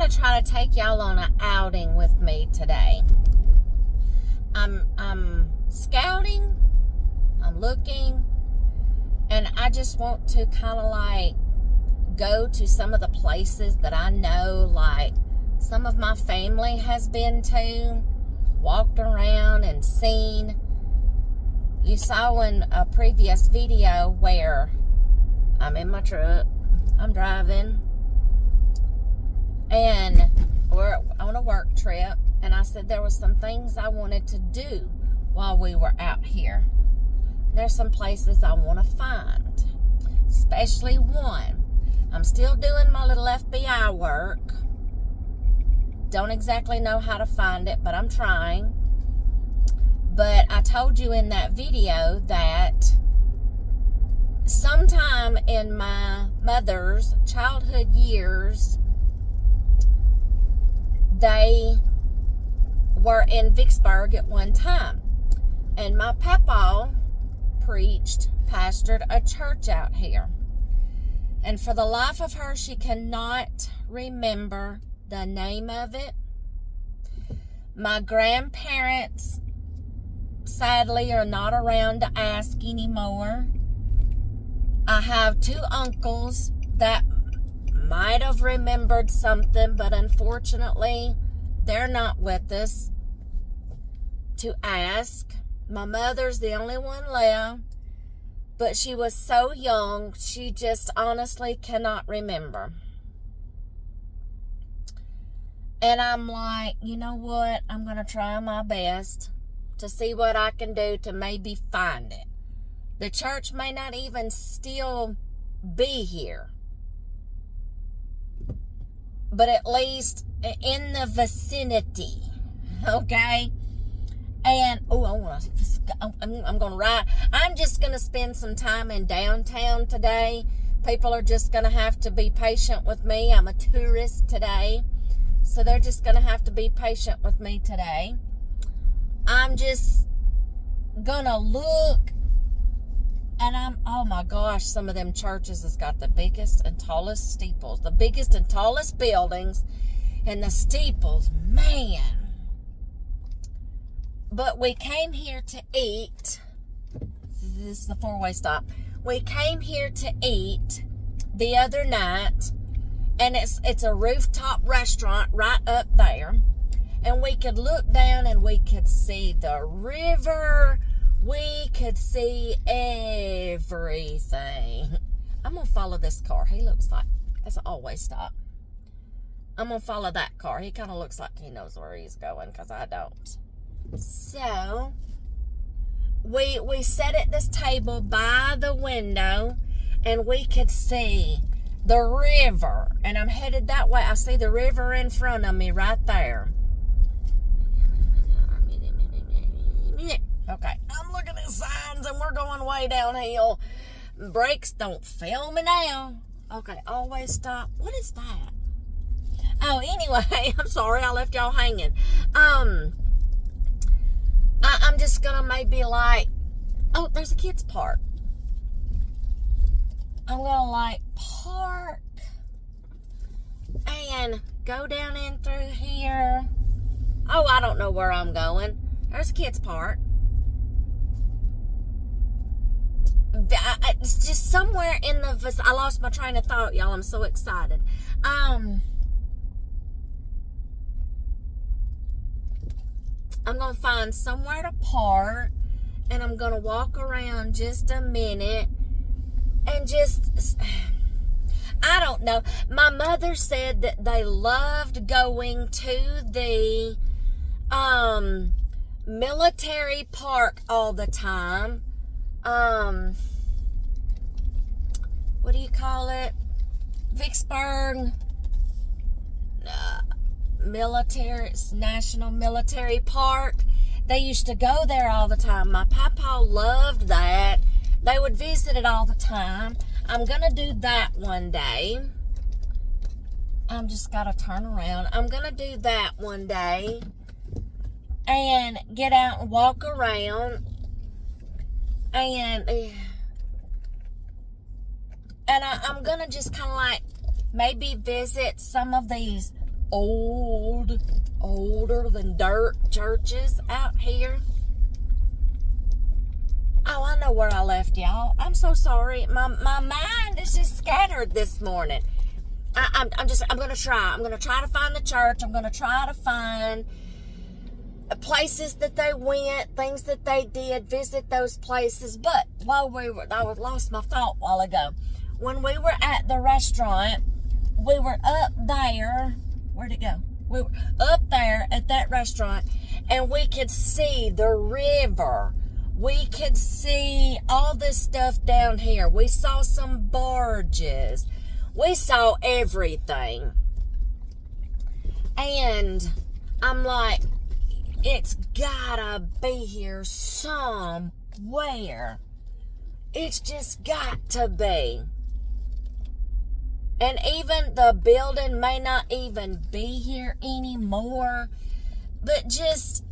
going to try to take y'all on an outing with me today. I'm scouting, I'm looking, and I just want to kind of like go to some of the places that I know, like some of my family has been to, walked around and seen. You saw in a previous video where I'm in my truck, I'm driving, and we're on a work trip, and I said there was some things I wanted to do while we were out here. There's some places I want to find, especially one. I'm still doing my little FBI work. Don't exactly know how to find it, but I'm trying. But I told you in that video that sometime in my mother's childhood years, they were in Vicksburg at one time. And my papa pastored a church out here. And for the life of her, she cannot remember the name of it. My grandparents, sadly, are not around to ask anymore. I have two uncles that might have remembered something, but unfortunately, they're not with us to ask. My mother's the only one left, but she was so young, she just honestly cannot remember. And I'm like, you know what? I'm going to try my best to see what I can do to maybe find it. The church may not even still be here, but at least in the vicinity, okay? And, I'm going to ride. I'm just going to spend some time in downtown today. People are just going to have to be patient with me. I'm a tourist today, so they're just going to have to be patient with me today. I'm just going to look, and oh my gosh, some of them churches has got the biggest and tallest steeples, the biggest and tallest buildings, and the steeples, man. But we came here to eat. This is the four-way stop. We came here to eat the other night, and it's a rooftop restaurant right up there. And we could look down and we could see the river. We could see everything. I'm going to follow this car. He looks like, it's an always stop. I'm going to follow that car. He kind of looks like he knows where he's going, because I don't. So, we sat at this table by the window, and we could see the river. And I'm headed that way. I see the river in front of me right there. Okay, I'm looking at signs, and we're going way downhill. Brakes don't fail me now. Okay, always stop. What is that? Oh, anyway, I'm sorry I left y'all hanging. I'm just gonna maybe like, oh, there's a kids park. I'm gonna like park and go down in through here. Oh, I don't know where I'm going. There's a kids park. It's just somewhere in the, I lost my train of thought, y'all. I'm so excited. I'm going to find somewhere to park, and I'm going to walk around just a minute and just, I don't know. My mother said that they loved going to the military park all the time. What do you call it? Vicksburg National Military Park. They used to go there all the time. My papa loved that. They would visit it all the time. I'm gonna do that one day. I'm just gotta turn around. I'm gonna do that one day and get out and walk around, and I'm gonna just kind of like maybe visit some of these older than dirt churches out here. Oh, I know where I left y'all. I'm so sorry. My mind is just scattered this morning. I'm gonna try to find the church. I'm gonna try to find places that they went, things that they did, visit those places. But I lost my thought a while ago. When we were at the restaurant, we were up there. Where'd it go? We were up there at that restaurant, and we could see the river. We could see all this stuff down here. We saw some barges. We saw everything. And I'm like, it's gotta be here somewhere. It's just got to be. And even the building may not even be here anymore. But just,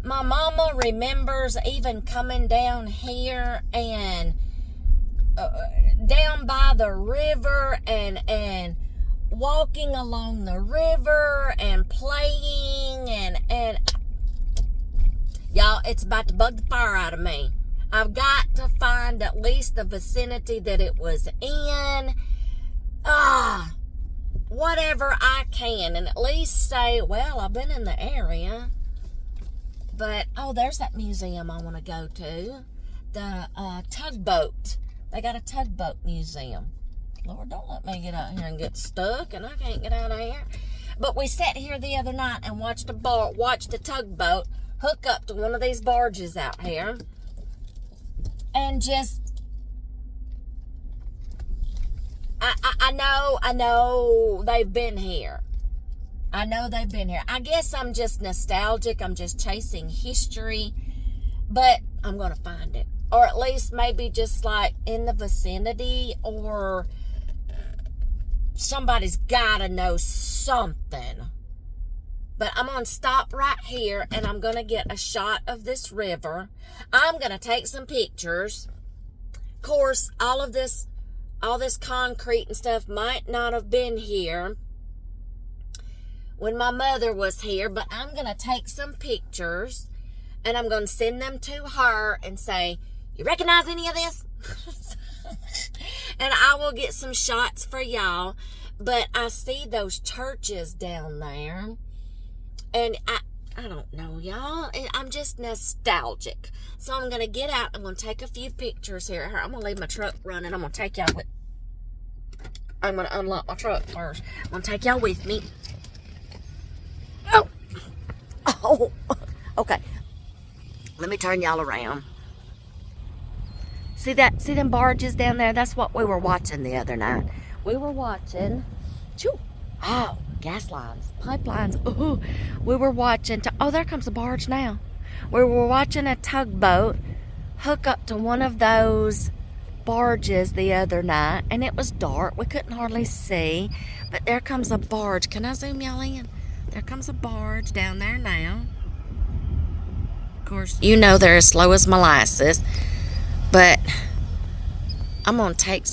my mama remembers even coming down here and down by the river and walking along the river and playing and y'all, it's about to bug the fire out of me. I've got to find at least the vicinity that it was in. Whatever I can, and at least say, well, I've been in the area. But, there's that museum I want to go to. The tugboat. They got a tugboat museum. Lord, don't let me get out here and get stuck, and I can't get out of here. But we sat here the other night and watched a tugboat hook up to one of these barges out here. And just, I know they've been here. I know they've been here. I guess I'm just nostalgic. I'm just chasing history. But I'm going to find it. Or at least maybe just like in the vicinity, or somebody's got to know something. But I'm going to stop right here, and I'm going to get a shot of this river. I'm going to take some pictures. Of course, all this concrete and stuff might not have been here when my mother was here, but I'm going to take some pictures, and I'm going to send them to her and say, you recognize any of this? And I will get some shots for y'all. But I see those churches down there. And I don't know, y'all. I'm just nostalgic. So I'm going to get out. I'm going to take a few pictures here. I'm going to leave my truck running. I'm going to take y'all with... I'm going to unlock my truck first. I'm going to take y'all with me. Oh. Okay. Let me turn y'all around. See them barges down there? That's what we were watching the other night. We were watching... gas lines, pipelines. Ooh, we were watching, there comes a barge now. We were watching a tugboat hook up to one of those barges the other night, and it was dark. We couldn't hardly see, but there comes a barge. Can I zoom y'all in? There comes a barge down there now. Of course, you know they're as slow as molasses, but I'm going to take...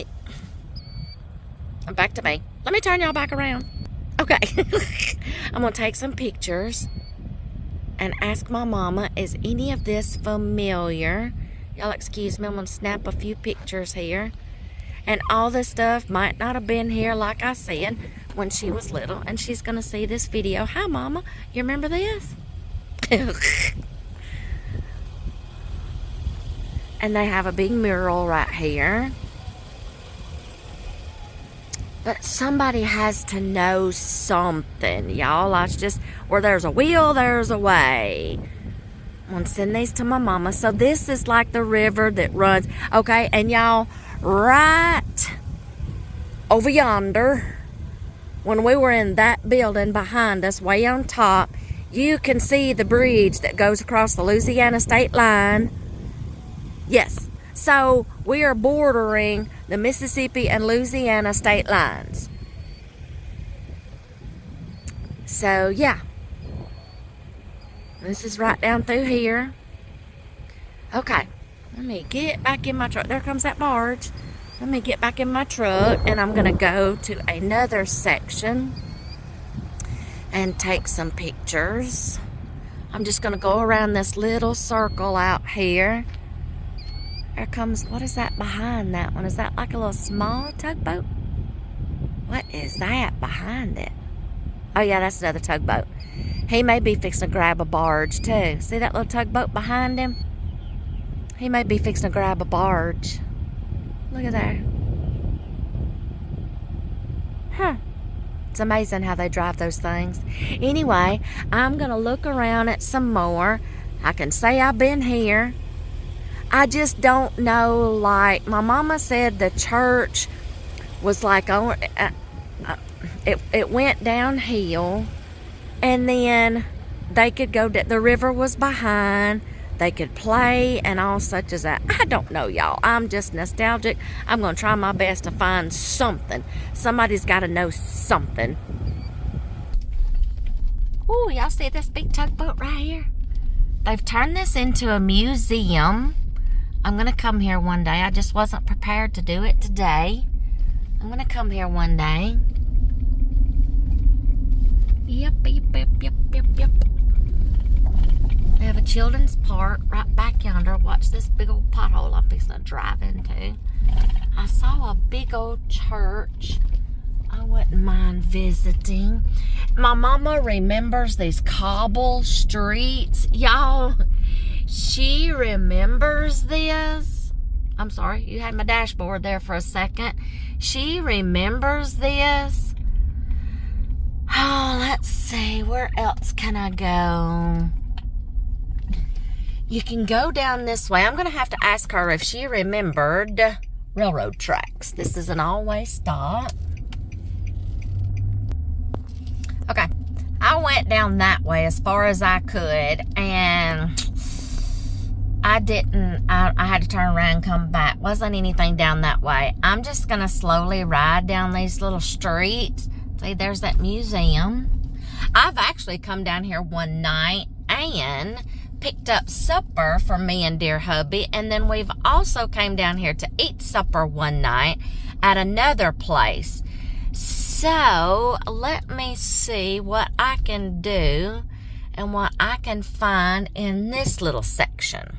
Back to me. Let me turn y'all back around. Okay. I'm going to take some pictures and ask my mama, is any of this familiar? Y'all excuse me, I'm going to snap a few pictures here. And all this stuff might not have been here, like I said, when she was little. And she's going to see this video. Hi, Mama. You remember this? And they have a big mural right here. But somebody has to know something, y'all. It's just, where there's a will, there's a way. I'm going to send these to my mama. So this is like the river that runs. Okay, and y'all, right over yonder, when we were in that building behind us, way on top, you can see the bridge that goes across the Louisiana state line. Yes. So we are bordering the Mississippi and Louisiana state lines. So yeah, this is right down through here. Okay, let me get back in my truck. There comes that barge. Let me get back in my truck, and I'm gonna go to another section and take some pictures. I'm just gonna go around this little circle out here. There comes, what is that behind that one? Is that like a little small tugboat? What is that behind it? Oh yeah, that's another tugboat. He may be fixing to grab a barge too. See that little tugboat behind him? He may be fixing to grab a barge. Look at there. Huh. It's amazing how they drive those things. Anyway, I'm going to look around at some more. I can say I've been here. I just don't know, like, my mama said the church was like, it went downhill, and then they could go, the river was behind, they could play and all such as that. I don't know, y'all. I'm just nostalgic. I'm going to try my best to find something. Somebody's got to know something. Oh, y'all see this big tugboat right here? They've turned this into a museum. I'm going to come here one day. I just wasn't prepared to do it today. I'm going to come here one day. Yep. They have a children's park right back yonder. Watch this big old pothole I'm fixing to drive into. I saw a big old church. I wouldn't mind visiting. My mama remembers these cobble streets. Y'all, she remembers this. I'm sorry, you had my dashboard there for a second. She remembers this. Oh, let's see. Where else can I go? You can go down this way. I'm going to have to ask her if she remembered railroad tracks. This is an all-way stop. Okay. I went down that way as far as I could, and I didn't. I had to turn around and come back. Wasn't anything down that way. I'm just going to slowly ride down these little streets. See, there's that museum. I've actually come down here one night and picked up supper for me and dear hubby, and then we've also came down here to eat supper one night at another place. So let me see what I can do and what I can find in this little section.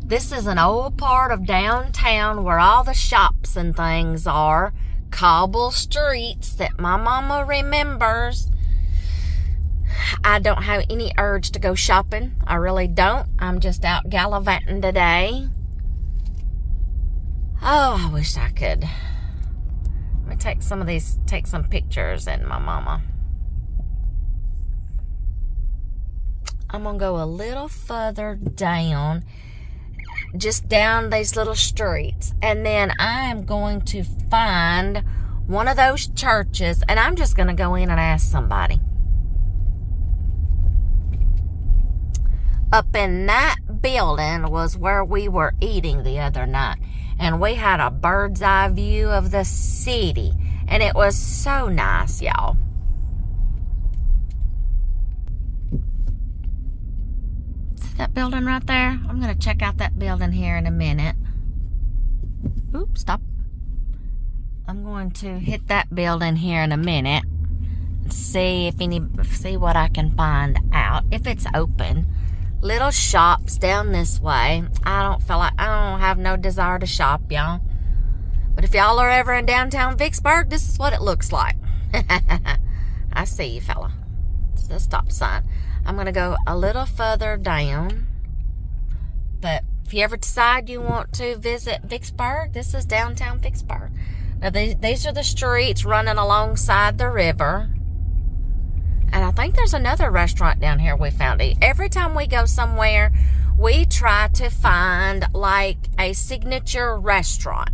This is an old part of downtown where all the shops and things are. Cobble streets that my mama remembers. I don't have any urge to go shopping. I really don't. I'm just out gallivanting today. Oh, I wish I could. Let me take some pictures and my mama. I'm going to go a little further down. Just down these little streets, and then I'm going to find one of those churches, and I'm just going to go in and ask somebody. Up in that building was where we were eating the other night, and we had a bird's eye view of the city, and it was so nice, y'all. That building right there. I'm going to check out that building here in a minute. Oops, stop. I'm going to hit that building here in a minute and see what I can find out. If it's open. Little shops down this way. I don't have no desire to shop, y'all. But if y'all are ever in downtown Vicksburg, this is what it looks like. I see you, fella. It's the stop sign. I'm going to go a little further down. But if you ever decide you want to visit Vicksburg, this is downtown Vicksburg. Now, these are the streets running alongside the river. And I think there's another restaurant down here we found. Every time we go somewhere, we try to find like a signature restaurant.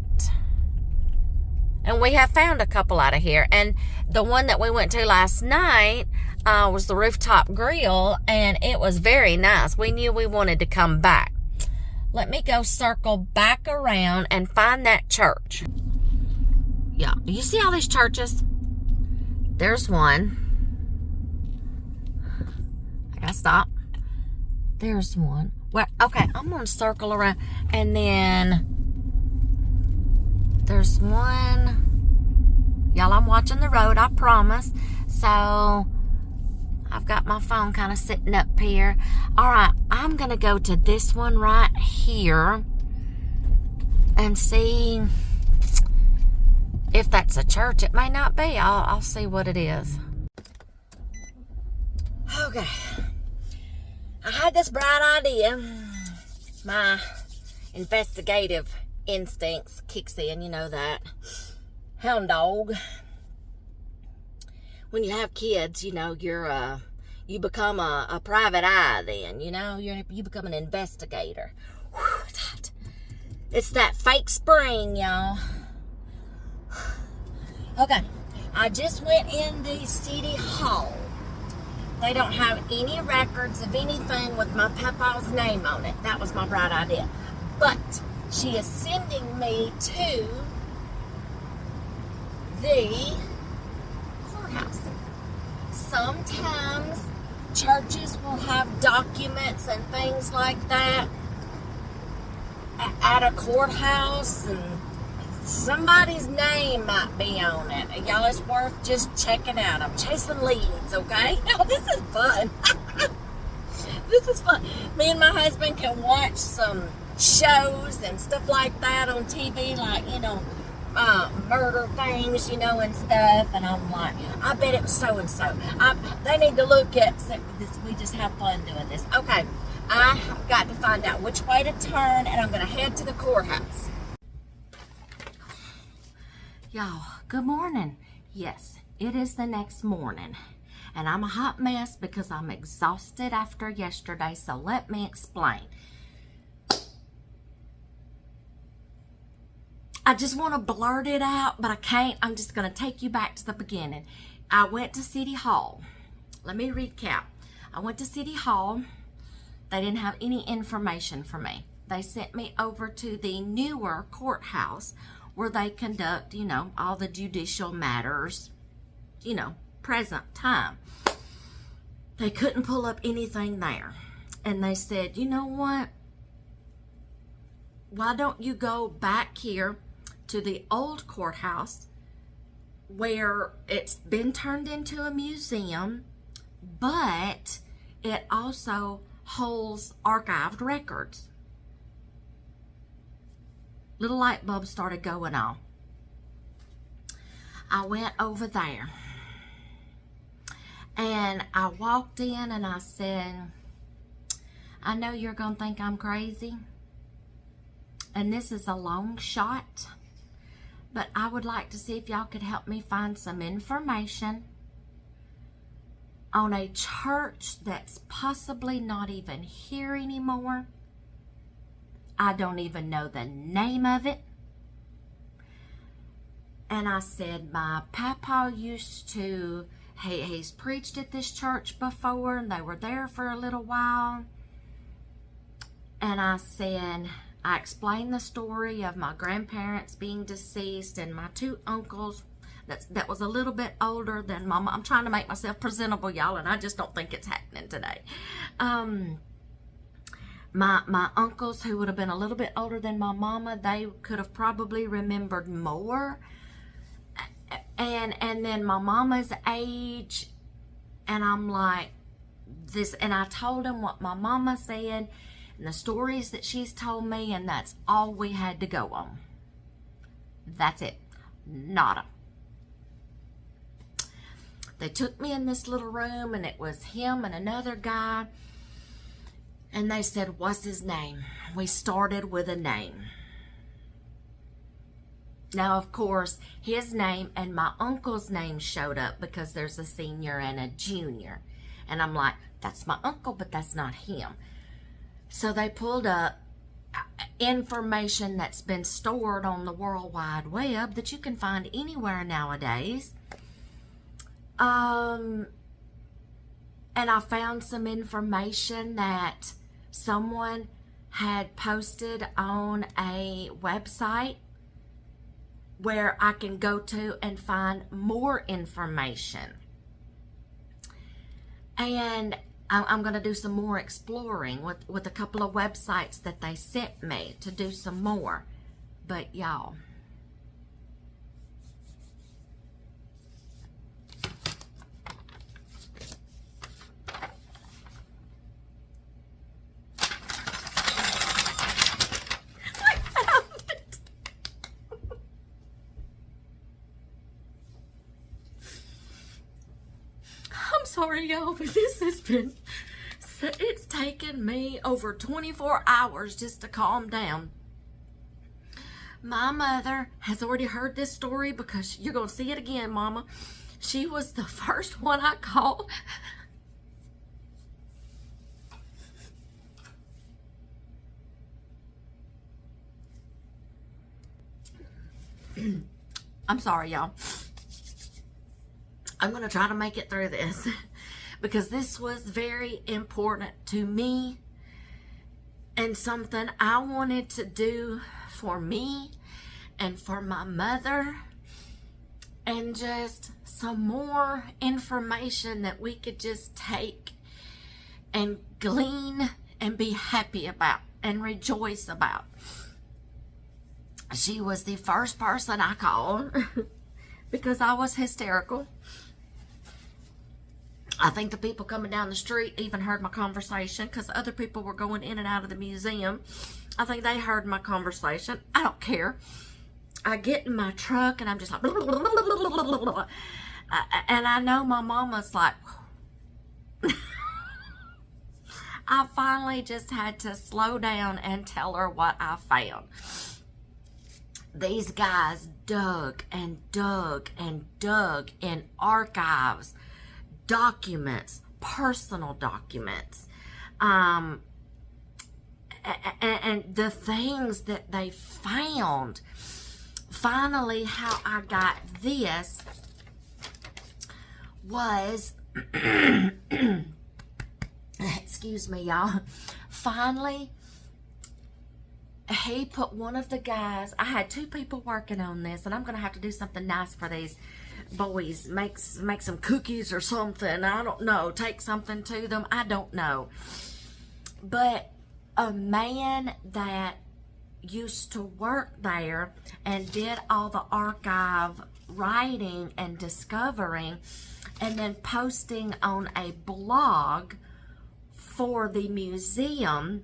And we have found a couple out of here. And the one that we went to last night was the Rooftop Grill, and it was very nice. We knew we wanted to come back. Let me go circle back around and find that church. Yeah, do you see all these churches? There's one. I gotta stop. There's one. Well, okay, I'm gonna circle around, and then there's one. Y'all, I'm watching the road, I promise. So I've got my phone kind of sitting up here. All right, I'm gonna go to this one right here and see if that's a church. It may not be. I'll see what it is. Okay. I had this bright idea. My investigative instincts kicks in, you know that. Hound dog. When you have kids, you know, you become a private eye then, you know, you become an investigator. Whew, it's hot. It's that fake spring, y'all. Okay, I just went in the city hall. They don't have any records of anything with my papa's name on it. That was my bright idea. But she is sending me to the courthouse. Sometimes churches will have documents and things like that at a courthouse, and somebody's name might be on it. Y'all, it's worth just checking out. I'm chasing leads, okay? Oh, this is fun. This is fun. Me and my husband can watch some shows and stuff like that on TV, like, you know, murder things, you know, and stuff. And I'm like, I bet it was so-and-so. They need to look at this. We just have fun doing this. Okay, I've got to find out which way to turn, and I'm going to head to the courthouse. Y'all, good morning. Yes, it is the next morning, and I'm a hot mess because I'm exhausted after yesterday, so let me explain. I just want to blurt it out, but I can't. I'm just going to take you back to the beginning. I went to City Hall. Let me recap. I went to City Hall. They didn't have any information for me. They sent me over to the newer courthouse, where they conduct, you know, all the judicial matters, you know, present time. They couldn't pull up anything there. And they said, you know what? Why don't you go back here to the old courthouse where it's been turned into a museum, but it also holds archived records. Little light bulbs started going on. I went over there, and I walked in and I said, I know you're going to think I'm crazy, and this is a long shot, but I would like to see if y'all could help me find some information on a church that's possibly not even here anymore. I don't even know the name of it. And I said, my papa used to, he's preached at this church before, and they were there for a little while. And I said, I explained the story of my grandparents being deceased and my two uncles that was a little bit older than Mama. I'm trying to make myself presentable, y'all, and I just don't think it's happening today. My uncles, who would have been a little bit older than my mama, they could have probably remembered more. And then my mama's age, and I'm like, this, and I told him what my mama said and the stories that she's told me, and that's all we had to go on. That's it. Nada. They took me in this little room, and it was him and another guy. And they said, what's his name? We started with a name. Now, of course, his name and my uncle's name showed up because there's a senior and a junior. And I'm like, that's my uncle, but that's not him. So they pulled up information that's been stored on the World Wide Web that you can find anywhere nowadays. And I found some information that someone had posted on a website where I can go to and find more information. And I'm going to do some more exploring with a couple of websites that they sent me to do some more. But y'all, sorry y'all, but this has been, it's taken me over 24 hours just to calm down. My mother has already heard this story because you're going to see it again, Mama. She was the first one I called. I'm sorry, y'all. I'm going to try to make it through this because this was very important to me and something I wanted to do for me and for my mother, and just some more information that we could just take and glean and be happy about and rejoice about. She was the first person I called because I was hysterical. I think the people coming down the street even heard my conversation because other people were going in and out of the museum. I think they heard my conversation. I don't care. I get in my truck and I'm just like, and I know my mama's like, I finally just had to slow down and tell her what I found. These guys dug and dug and dug in archives, documents, personal documents, and the things that they found. Finally, how I got this was, excuse me, y'all. Finally, he put one of the guys, I had 2 people working on this, and I'm going to have to do something nice for these boys. Make some cookies or something. I don't know. Take something to them. I don't know. But a man that used to work there and did all the archive writing and discovering and then posting on a blog for the museum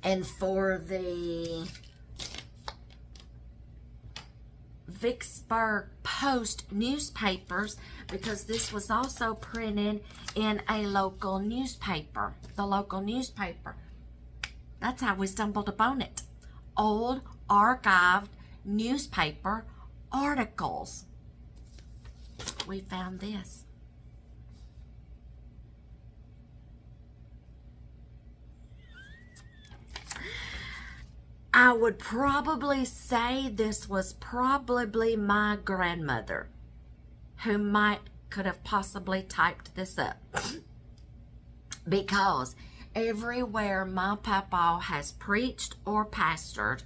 and for the Vicksburg Post newspapers, because this was also printed in a local newspaper, the local newspaper. That's how we stumbled upon it. Old archived newspaper articles. We found this. I would probably say this was probably my grandmother who could have possibly typed this up. Because everywhere my papa has preached or pastored,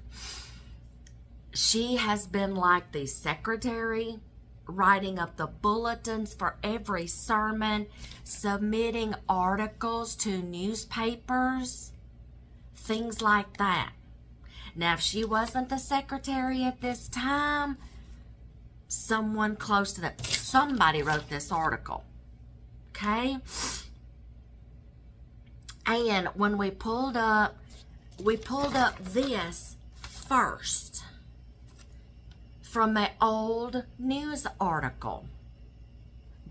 she has been like the secretary, writing up the bulletins for every sermon, submitting articles to newspapers, things like that. Now, if she wasn't the secretary at this time, someone close to that, somebody wrote this article, okay? And when we pulled up this first from an old news article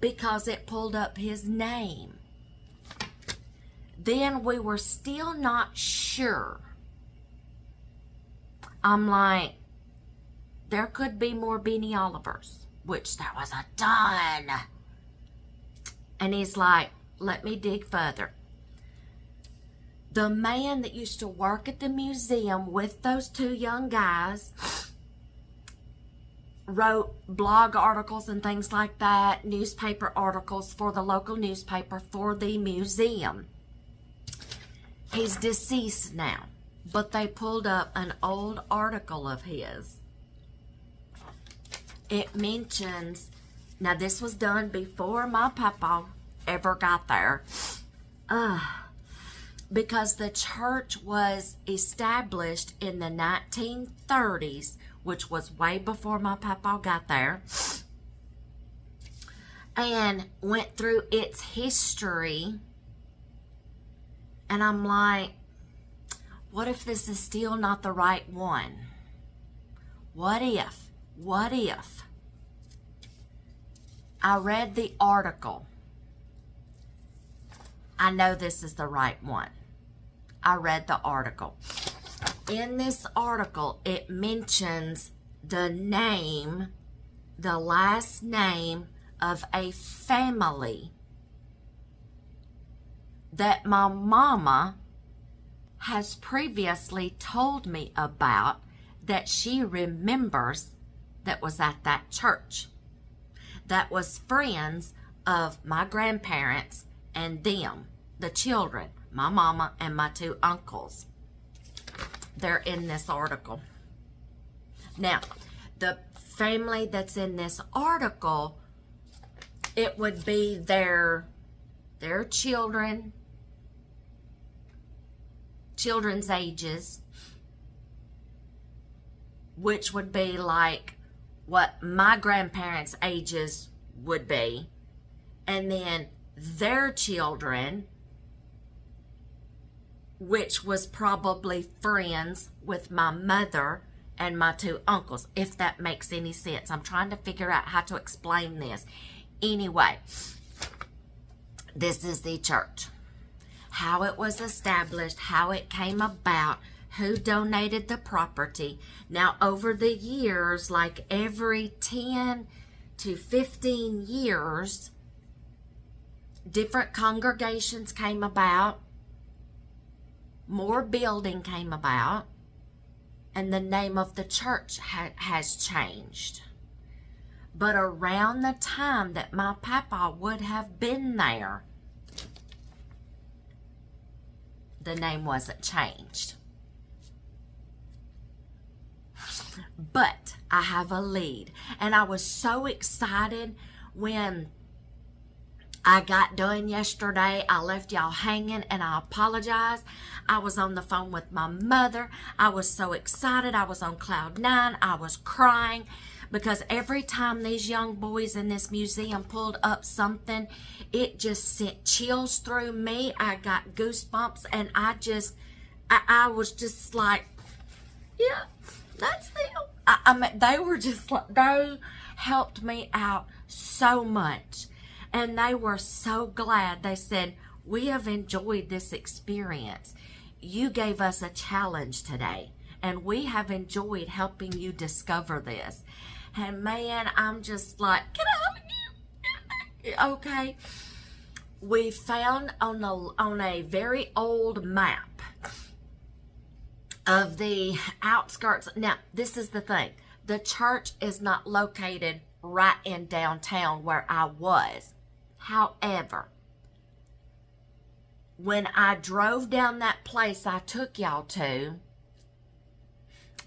because it pulled up his name. Then we were still not sure. I'm like, there could be more Beanie Olivers, which there was a ton. And he's like, let me dig further. The man that used to work at the museum with those 2 young guys wrote blog articles and things like that, newspaper articles for the local newspaper for the museum. He's deceased now, but they pulled up an old article of his it mentions, now this was done before my papa ever got there, because the church was established in the 1930s, which was way before my papa got there, and went through its history. And I'm like, what if this is still not the right one? What if? I read the article. I know this is the right one. I read the article. In this article, it mentions the name, the last name of a family that my mama has previously told me about, that she remembers, that was at that church, that was friends of my grandparents and them, the children, my mama and my two uncles. They're in this article. Now, the family that's in this article, it would be their children's ages, which would be like what my grandparents' ages would be, and then their children, which was probably friends with my mother and my two uncles, if that makes any sense. I'm trying to figure out how to explain this. Anyway, this is the church. How it was established, how it came about, who donated the property. Now, over the years, like every 10 to 15 years, different congregations came about, more building came about, and the name of the church has changed. But around the time that my papa would have been there, the name wasn't changed. But I have a lead, and I was so excited when I got done yesterday. I left y'all hanging, and I apologize. I was on the phone with my mother. I was so excited. I was on cloud nine. I was crying because every time these young boys in this museum pulled up something, it just sent chills through me. I got goosebumps, and I was just like, yeah, that's them. I mean, they were just like, they helped me out so much. And they were so glad. They said, we have enjoyed this experience. You gave us a challenge today, and we have enjoyed helping you discover this. And man, I'm just like, can I hug you? Okay. We found on a very old map of the outskirts. Now, this is the thing. The church is not located right in downtown where I was. However, when I drove down that place I took y'all to,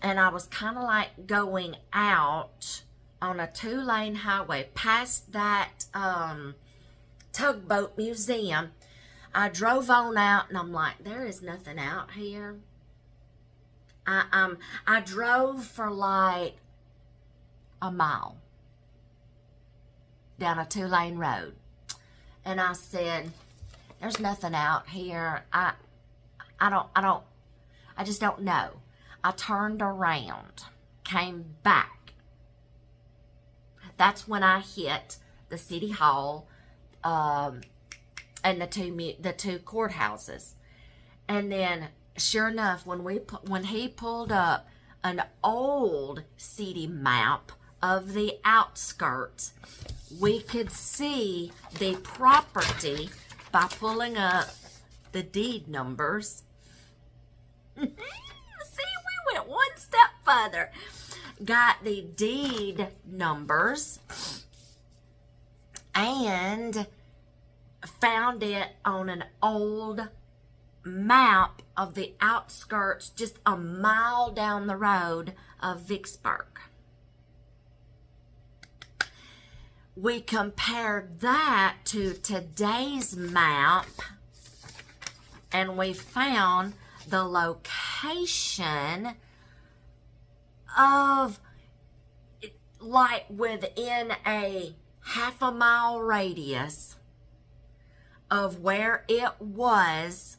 and I was kind of like going out on a 2-lane highway past that tugboat museum, I drove on out, and I'm like, there is nothing out here. I drove for like a mile down a 2-lane road, and I said, there's nothing out here. I just don't know. I turned around, came back. That's when I hit the city hall and the two courthouses. And then, sure enough, when he pulled up an old city map of the outskirts, we could see the property by pulling up the deed numbers. See, we went one step further. Got the deed numbers and found it on an old map of the outskirts, just a mile down the road of Vicksburg. we compared that to today's map, and we found the location of, like, within a half-a-mile radius of where it was.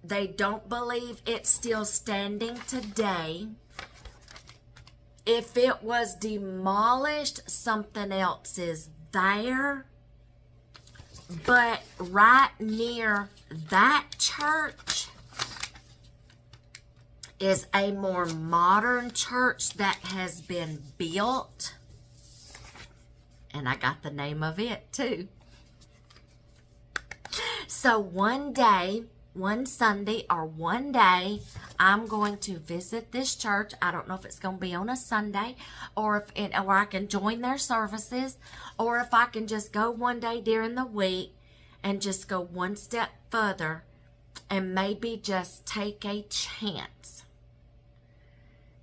They don't believe it's still standing today. If it was demolished, something else is there. But right near that church is a more modern church that has been built. And I got the name of it too. So one Sunday or one day, I'm going to visit this church. I don't know if it's going to be on a Sunday, or I can join their services, or if I can just go one day during the week and just go one step further and maybe just take a chance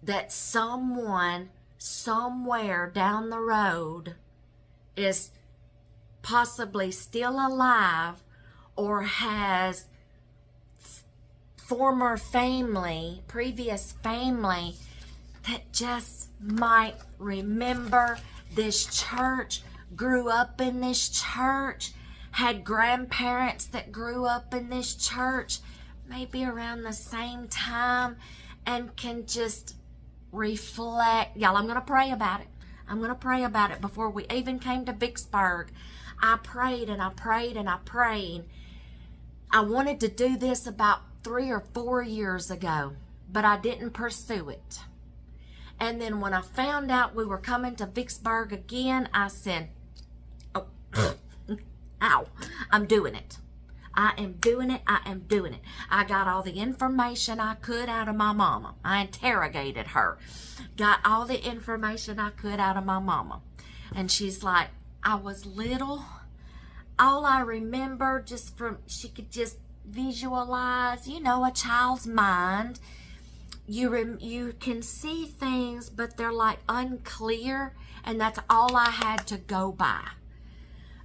that someone somewhere down the road is possibly still alive or has previous family that just might remember this church, grew up in this church, had grandparents that grew up in this church, maybe around the same time, and can just reflect. Y'all, I'm going to pray about it. I'm going to pray about it. Before we even came to Vicksburg, I prayed and I prayed and I prayed. I wanted to do this about 3 or 4 years ago, but I didn't pursue it. And then when I found out we were coming to Vicksburg again, I said, oh, ow, I'm doing it. I am doing it. I am doing it. I got all the information I could out of my mama. I interrogated her. Got all the information I could out of my mama. And she's like, I was little. All I remember she could just visualize, a child's mind. You can see things, but they're like unclear, and that's all I had to go by.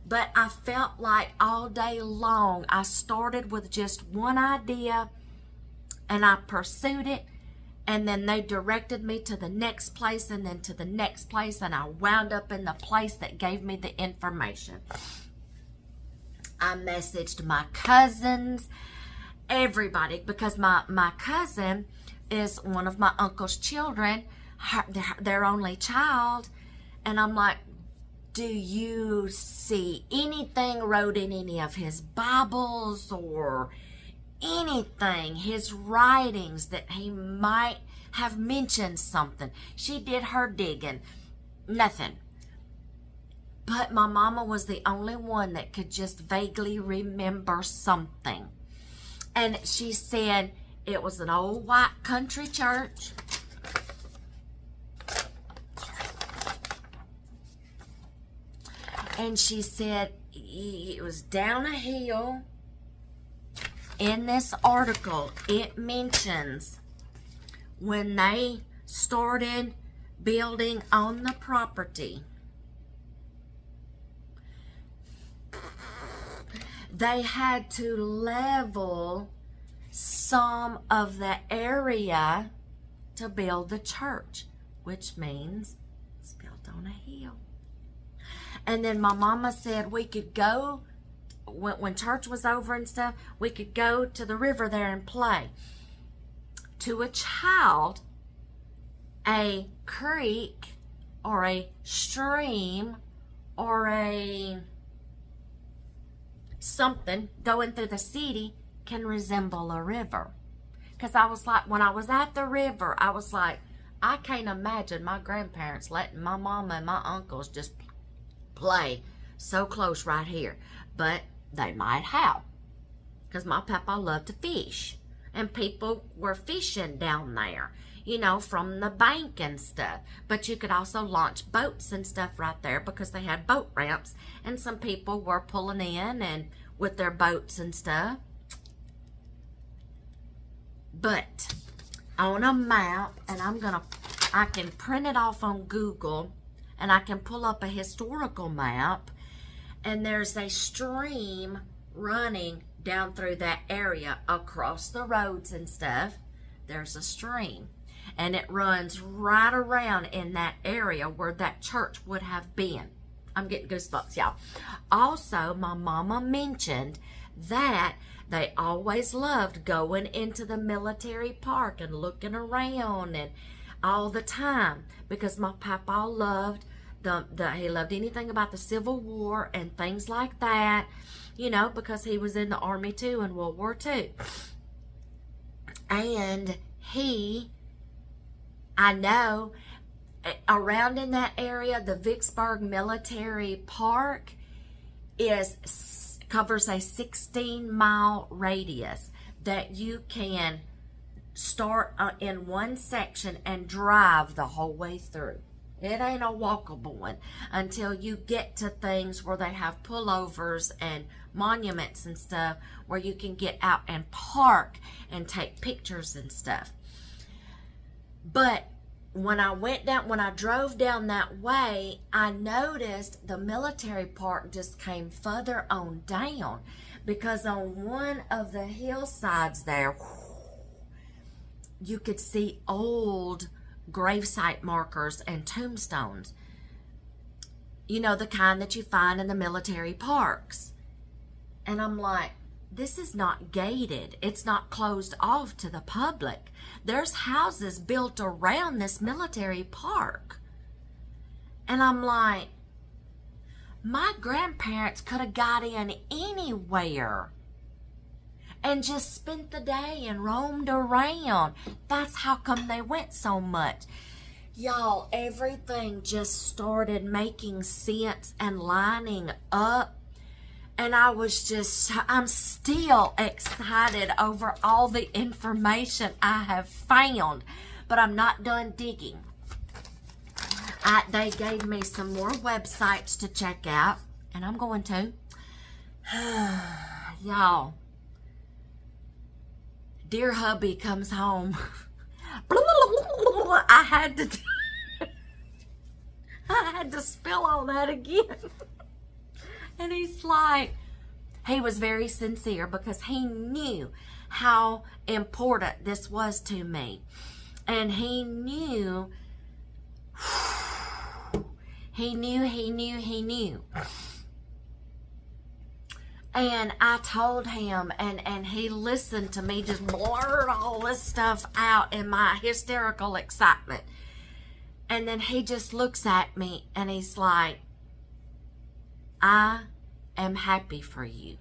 But I felt like all day long, I started with just one idea, and I pursued it, and then they directed me to the next place, and then to the next place, and I wound up in the place that gave me the information. I messaged my cousins, everybody, because my cousin is one of my uncle's children, their only child, and I'm like, do you see anything wrote in any of his Bibles or anything, his writings, that he might have mentioned something? She did her digging. Nothing. But my mama was the only one that could just vaguely remember something. And she said it was an old white country church. And she said it was down a hill. In this article, it mentions when they started building on the property, they had to level some of the area to build the church, which means it's built on a hill. And then my mama said we could go, when church was over and stuff, we could go to the river there and play. To a child, a creek or a stream or a something going through the city can resemble a river. Because I was like, when I was at the river, I was like, I can't imagine my grandparents letting my mama and my uncles just play so close right here. But they might have, because my papa loved to fish, and people were fishing down there, from the bank and stuff. But you could also launch boats and stuff right there, because they had boat ramps, and some people were pulling in and with their boats and stuff. But on a map, and I can print it off on Google and I can pull up a historical map, and there's a stream running down through that area across the roads and stuff. There's a stream, and it runs right around in that area where that church would have been. I'm getting goosebumps, y'all. Also, my mama mentioned that they always loved going into the military park and looking around and all the time, because my papa loved he loved anything about the Civil War and things like that, you know, because he was in the Army too in World War II. And I know around in that area, the Vicksburg Military Park covers a 16-mile radius that you can start in one section and drive the whole way through. It ain't a walkable one until you get to things where they have pullovers and monuments and stuff where you can get out and park and take pictures and stuff. But when I drove down that way, I noticed the military park just came further on down, because on one of the hillsides there, you could see old gravesite markers and tombstones. You know, the kind that you find in the military parks. And I'm like, this is not gated. It's not closed off to the public. There's houses built around this military park. And I'm like, my grandparents could have got in anywhere and just spent the day and roamed around. That's how come they went so much. Y'all, everything just started making sense and lining up. And I'm still excited over all the information I have found. But I'm not done digging. They gave me some more websites to check out. And I'm going to. Y'all. Dear hubby comes home. I had to spill all that again. And he's like, he was very sincere because he knew how important this was to me. And he knew. And I told him, and he listened to me just blurt all this stuff out in my hysterical excitement. And then he just looks at me and he's like, I am happy for you.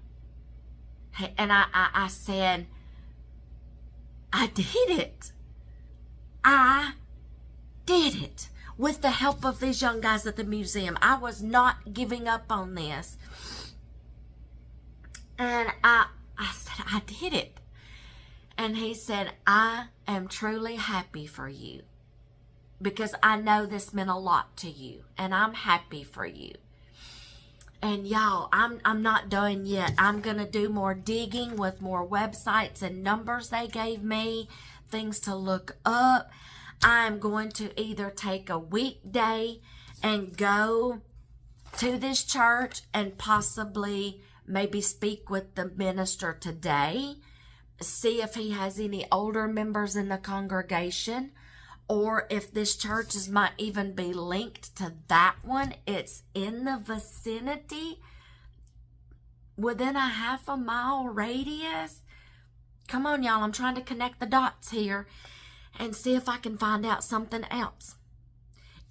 And I said, I did it. I did it. With the help of these young guys at the museum. I was not giving up on this. And I said, I did it. And he said, I am truly happy for you. Because I know this meant a lot to you. And I'm happy for you. And y'all, I'm not done yet. I'm going to do more digging with more websites and numbers they gave me. Things to look up. I'm going to either take a weekday and go to this church and possibly maybe speak with the minister today. See if he has any older members in the congregation. Or if this church might even be linked to that one. It's in the vicinity. Within a half-a-mile radius. Come on, y'all. I'm trying to connect the dots here. And see if I can find out something else.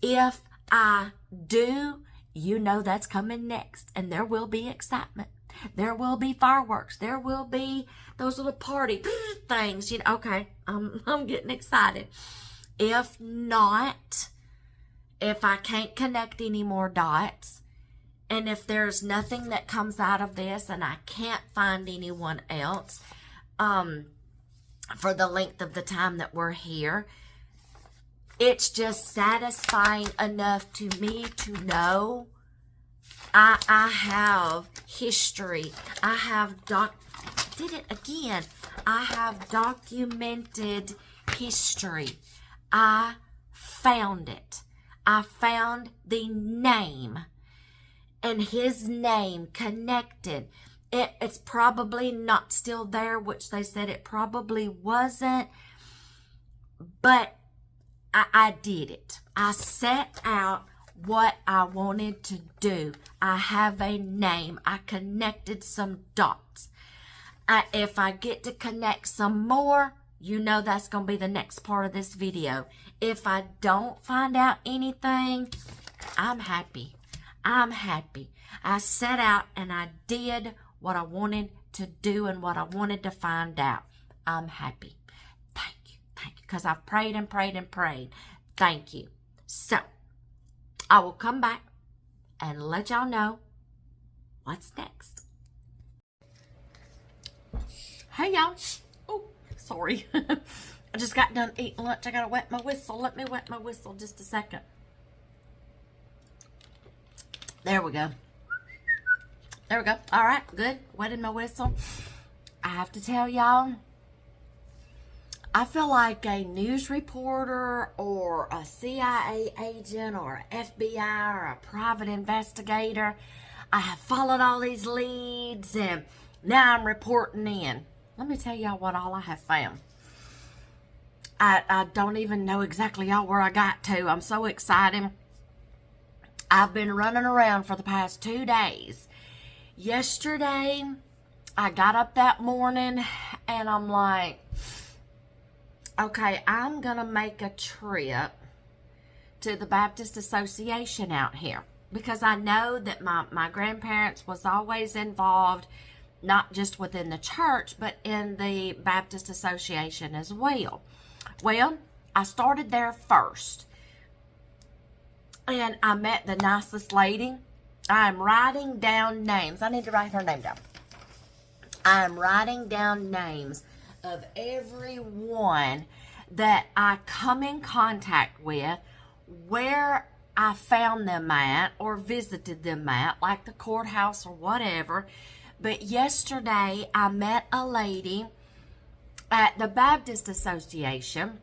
If I do, you know that's coming next. And there will be excitement. There will be fireworks. There will be those little party things. You know, okay, I'm getting excited. If not, if I can't connect any more dots, and if there's nothing that comes out of this and I can't find anyone else for the length of the time that we're here, it's just satisfying enough to me to know I have history. I have did it again. I have documented history. I found it. I found the name, and his name connected. It's probably not still there, which they said it probably wasn't, but I did it. I set out what I wanted to do. I have a name. I connected some dots. If I get to connect some more, you know that's going to be the next part of this video. If I don't find out anything, I'm happy. I'm happy. I set out and I did what I wanted to do and what I wanted to find out. I'm happy. Thank you, because I've prayed and prayed and prayed. Thank you. So, I will come back and let y'all know what's next. Hey, y'all. Oh, sorry. I just got done eating lunch. I got to wet my whistle. Let me wet my whistle just a second. There we go. There we go. All right, good. Wetted my whistle. I have to tell y'all, I feel like a news reporter or a CIA agent or an FBI or a private investigator. I have followed all these leads and now I'm reporting in. Let me tell y'all what all I have found. I don't even know exactly y'all where I got to. I'm so excited. I've been running around for the past 2 days. Yesterday, I got up that morning and I'm like, okay, I'm going to make a trip to the Baptist Association out here. Because I know that my grandparents was always involved, not just within the church, but in the Baptist Association as well. Well, I started there first. And I met the nicest lady. I'm writing down names. I need to write her name down. I'm writing down names of everyone that I come in contact with, where I found them at or visited them at, like the courthouse or whatever. But yesterday I met a lady at the Baptist Association.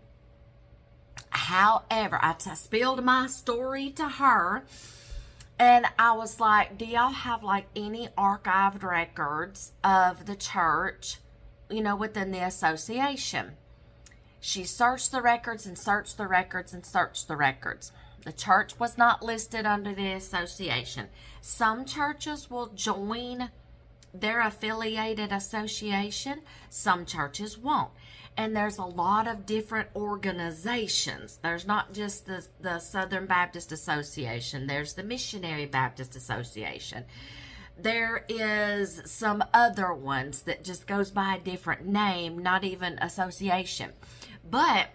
However, I spilled my story to her, and I was like, do y'all have like any archived records of the church, you know, within the association? She searched the records and searched the records and searched the records. The church was not listed under the association. Some churches will join their affiliated association. Some churches won't. And there's a lot of different organizations. There's not just the Southern Baptist Association. There's the Missionary Baptist Association. There is some other ones that just goes by a different name, not even association. But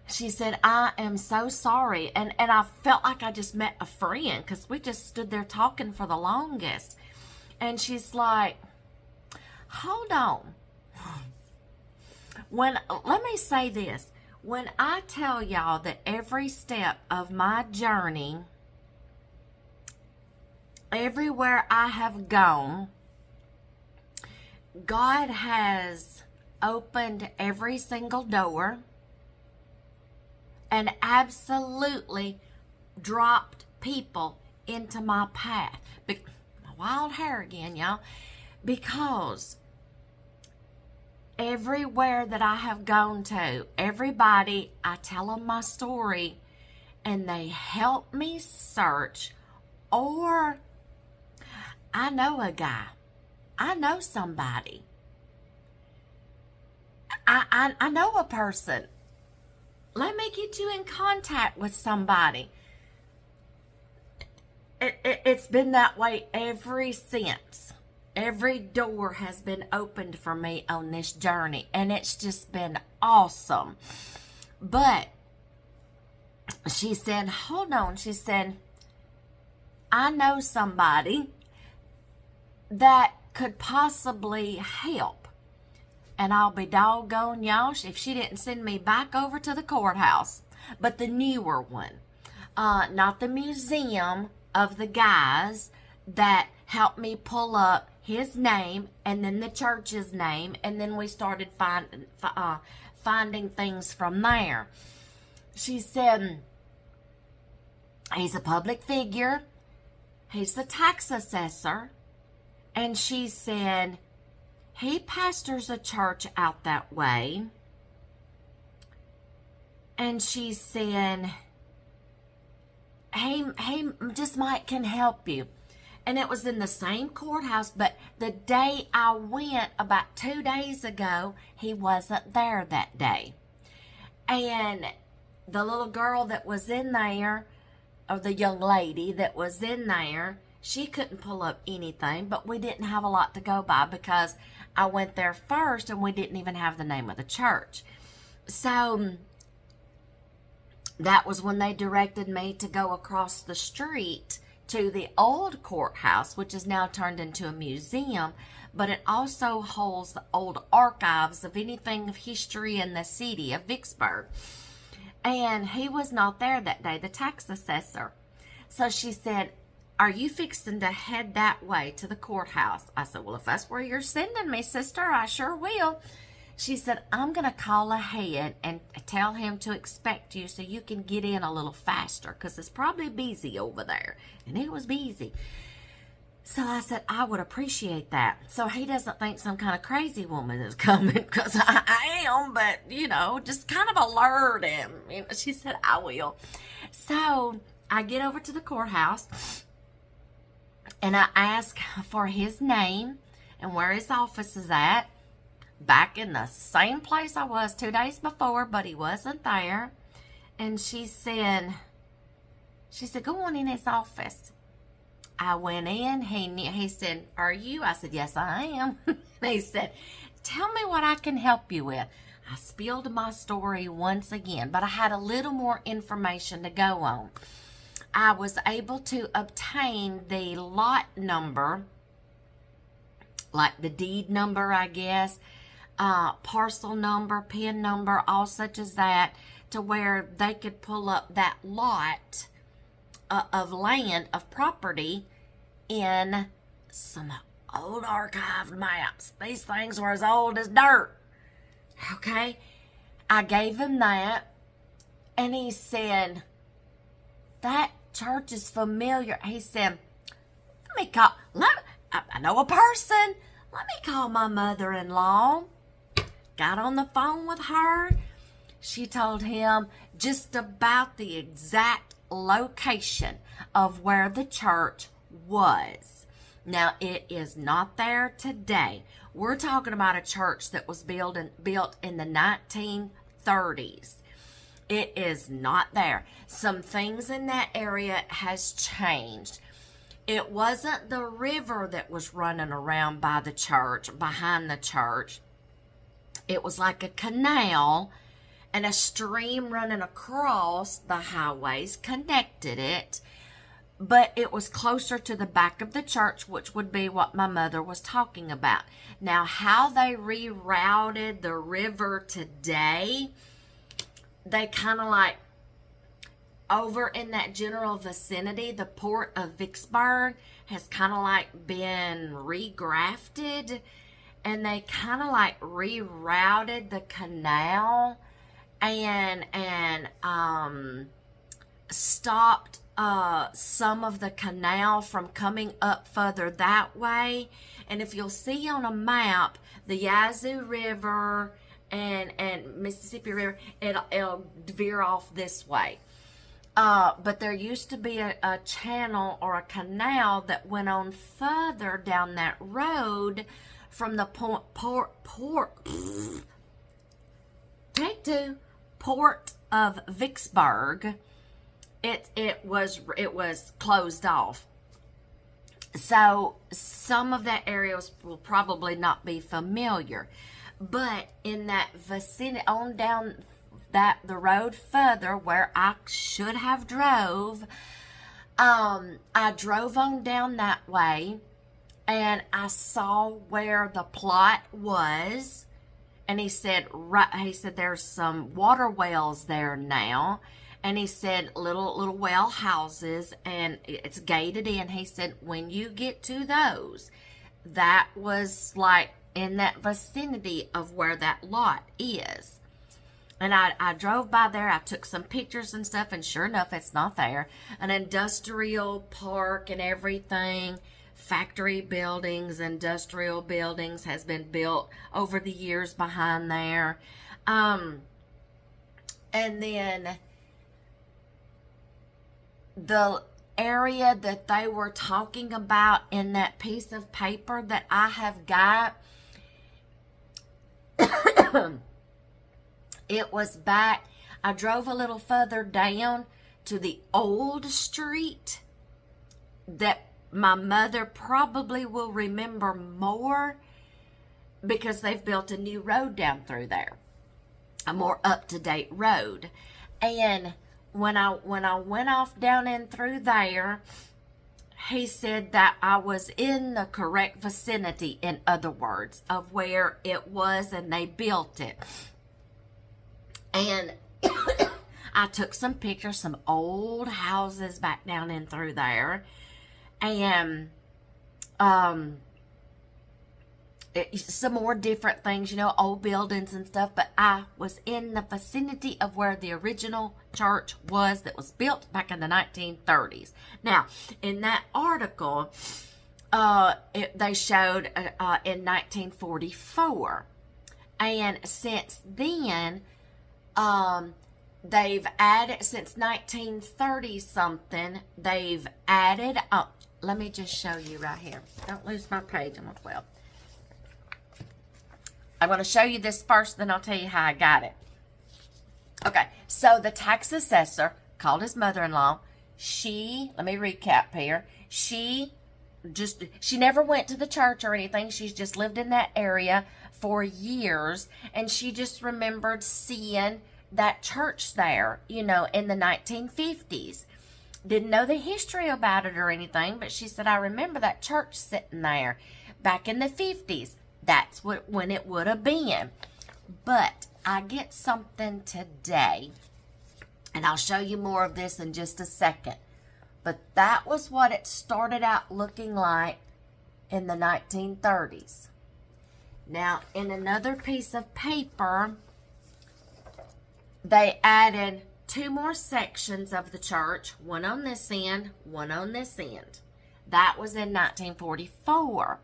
she said, I am so sorry. And I felt like I just met a friend because we just stood there talking for the longest. And she's like, hold on. Let me say this. When I tell y'all that every step of my journey, everywhere I have gone, God has opened every single door and absolutely dropped people into my path. My wild hair again, y'all. Because everywhere that I have gone to, everybody, I tell them my story and they help me search, or I know a guy, I know somebody, I know a person, let me get you in contact with somebody. It's been that way ever since. Every door has been opened for me on this journey, and it's just been awesome. But she said, hold on. She said, I know somebody that could possibly help. And I'll be doggone y'all if she didn't send me back over to the courthouse, but the newer one. Not the museum of the guys that helped me pull up his name and then the church's name, and then we started finding things from there. She said, He's a public figure. He's the tax assessor. And she said, he pastors a church out that way. And she said, he just might can help you. And it was in the same courthouse, but the day I went, about 2 days ago, he wasn't there that day. And the little girl that was in there, or the young lady that was in there, she couldn't pull up anything, but we didn't have a lot to go by because I went there first and we didn't even have the name of the church. So that was when they directed me to go across the street to the old courthouse, which is now turned into a museum, but it also holds the old archives of anything of history in the city of Vicksburg. And he was not there that day, the tax assessor. So she said, are you fixing to head that way to the courthouse? I said, well, if that's where you're sending me, sister, I sure will. She said, I'm going to call ahead and tell him to expect you so you can get in a little faster because it's probably busy over there. And it was busy. So I said, I would appreciate that. So he doesn't think some kind of crazy woman is coming because I am, but, just kind of alert him. She said, I will. So I get over to the courthouse and I ask for his name and where his office is at. Back in the same place I was 2 days before, but he wasn't there. And she said, go on in his office. I went in. He said, are you? I said, yes, I am. And he said, tell me what I can help you with. I spilled my story once again, but I had a little more information to go on. I was able to obtain the lot number, like the deed number, I guess, parcel number, PIN number, all such as that, to where they could pull up that lot of land, of property, in some old archived maps. These things were as old as dirt. Okay? I gave him that, and he said, that church is familiar. He said, I know a person. Let me call my mother-in-law. Got on the phone with her. She told him just about the exact location of where the church was. Now, it is not there today. We're talking about a church that was built in the 1930s. It is not there. Some things in that area has changed. It wasn't the river that was running around by the church, behind the church. It was like a canal, and a stream running across the highways connected it. But it was closer to the back of the church, which would be what my mother was talking about. Now, how they rerouted the river today, they kind of like over in that general vicinity, the port of Vicksburg has kind of like been regrafted, and they kind of like rerouted the canal and stopped some of the canal from coming up further that way. And if you'll see on a map, the Yazoo River and Mississippi River, it'll veer off this way. But there used to be a channel or a canal that went on further down that road from the port of Vicksburg. It was closed off. So some of that area will probably not be familiar, but in that vicinity, on down the road further where I should have drove, I drove on down that way, and I saw where the plot was, and he said there's some water wells there now, and he said little well houses, and it's gated in. He said when you get to those, that was like in that vicinity of where that lot is. And I drove by there. I took some pictures and stuff, and sure enough, it's not there. An industrial park and everything, factory buildings, industrial buildings has been built over the years behind there. And then the area that they were talking about in that piece of paper that I have got, it was back, I drove a little further down to the old street that my mother probably will remember more because they've built a new road down through there, a more up-to-date road. And when I went off down in through there, he said that I was in the correct vicinity, in other words, of where it was and they built it. And I took some pictures, some old houses back down in through there. And some more different things, you know, old buildings and stuff. But I was in the vicinity of where the original church was that was built back in the 1930s. Now, in that article, they showed in 1944. And since then, they've added, since 1930 something, they've added, let me just show you right here. Don't lose my page on 12. I'm going to show you this first, then I'll tell you how I got it. Okay, so the tax assessor called his mother-in-law. Let me recap here. She never went to the church or anything. She's just lived in that area for years, and she just remembered seeing that church there, you know, in the 1950s. Didn't know the history about it or anything, but she said, I remember that church sitting there back in the 50s. That's when it would have been. But I get something today, and I'll show you more of this in just a second. But that was what it started out looking like in the 1930s. Now, in another piece of paper, they added 2 more sections of the church, one on this end, one on this end. That was in 1944.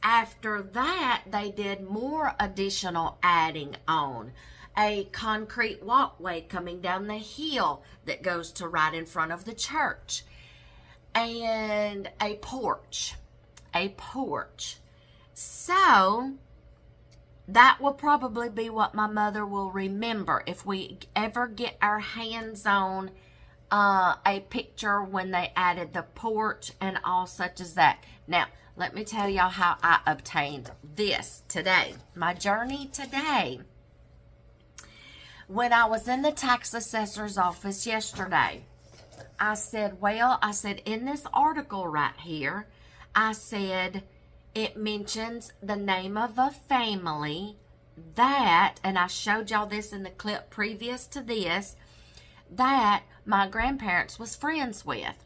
After that, they did more additional adding on. A concrete walkway coming down the hill that goes to right in front of the church. And a porch. So, that will probably be what my mother will remember if we ever get our hands on a picture when they added the porch and all such as that. Now, let me tell y'all how I obtained this today. My journey today. When I was in the tax assessor's office yesterday, I said, in this article right here, I said, it mentions the name of a family that, and I showed y'all this in the clip previous to this, that my grandparents was friends with.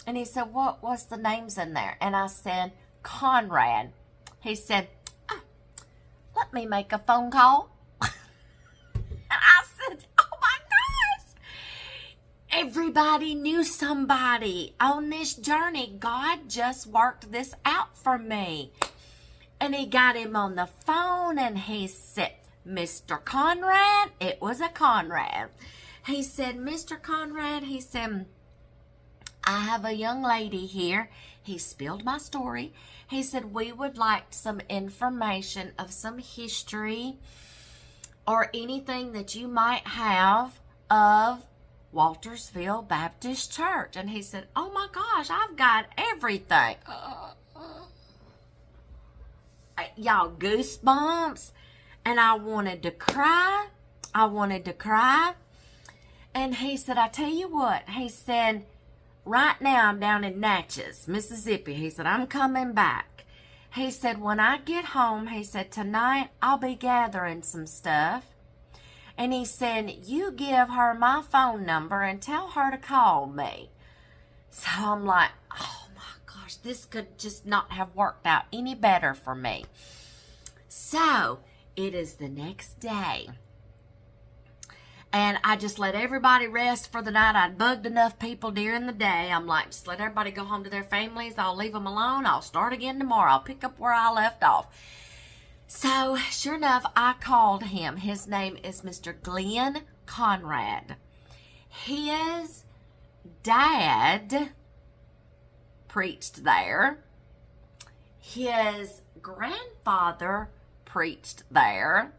And he said, what was the names in there? And I said, Conrad. He said, let me make a phone call. And I said, oh my gosh. Everybody knew somebody on this journey. God just worked this out for me. And he got him on the phone and he said, Mr. Conrad. It was a Conrad. He said, Mr. Conrad, he said, I have a young lady here. He spilled my story. He said, we would like some information of some history or anything that you might have of Waltersville Baptist Church. And he said, oh my gosh, I've got everything. Y'all, goosebumps. And I wanted to cry. And he said, I tell you what, he said, right now I'm down in Natchez, Mississippi. He said, I'm coming back. He said, when I get home, he said, tonight I'll be gathering some stuff. And he said, you give her my phone number and tell her to call me. So I'm like, oh my gosh, this could just not have worked out any better for me. So it is the next day. And I just let everybody rest for the night. I'd bugged enough people during the day. I'm like, just let everybody go home to their families. I'll leave them alone. I'll start again tomorrow. I'll pick up where I left off. So, sure enough, I called him. His name is Mr. Glenn Conrad. His dad preached there. His grandfather preached there.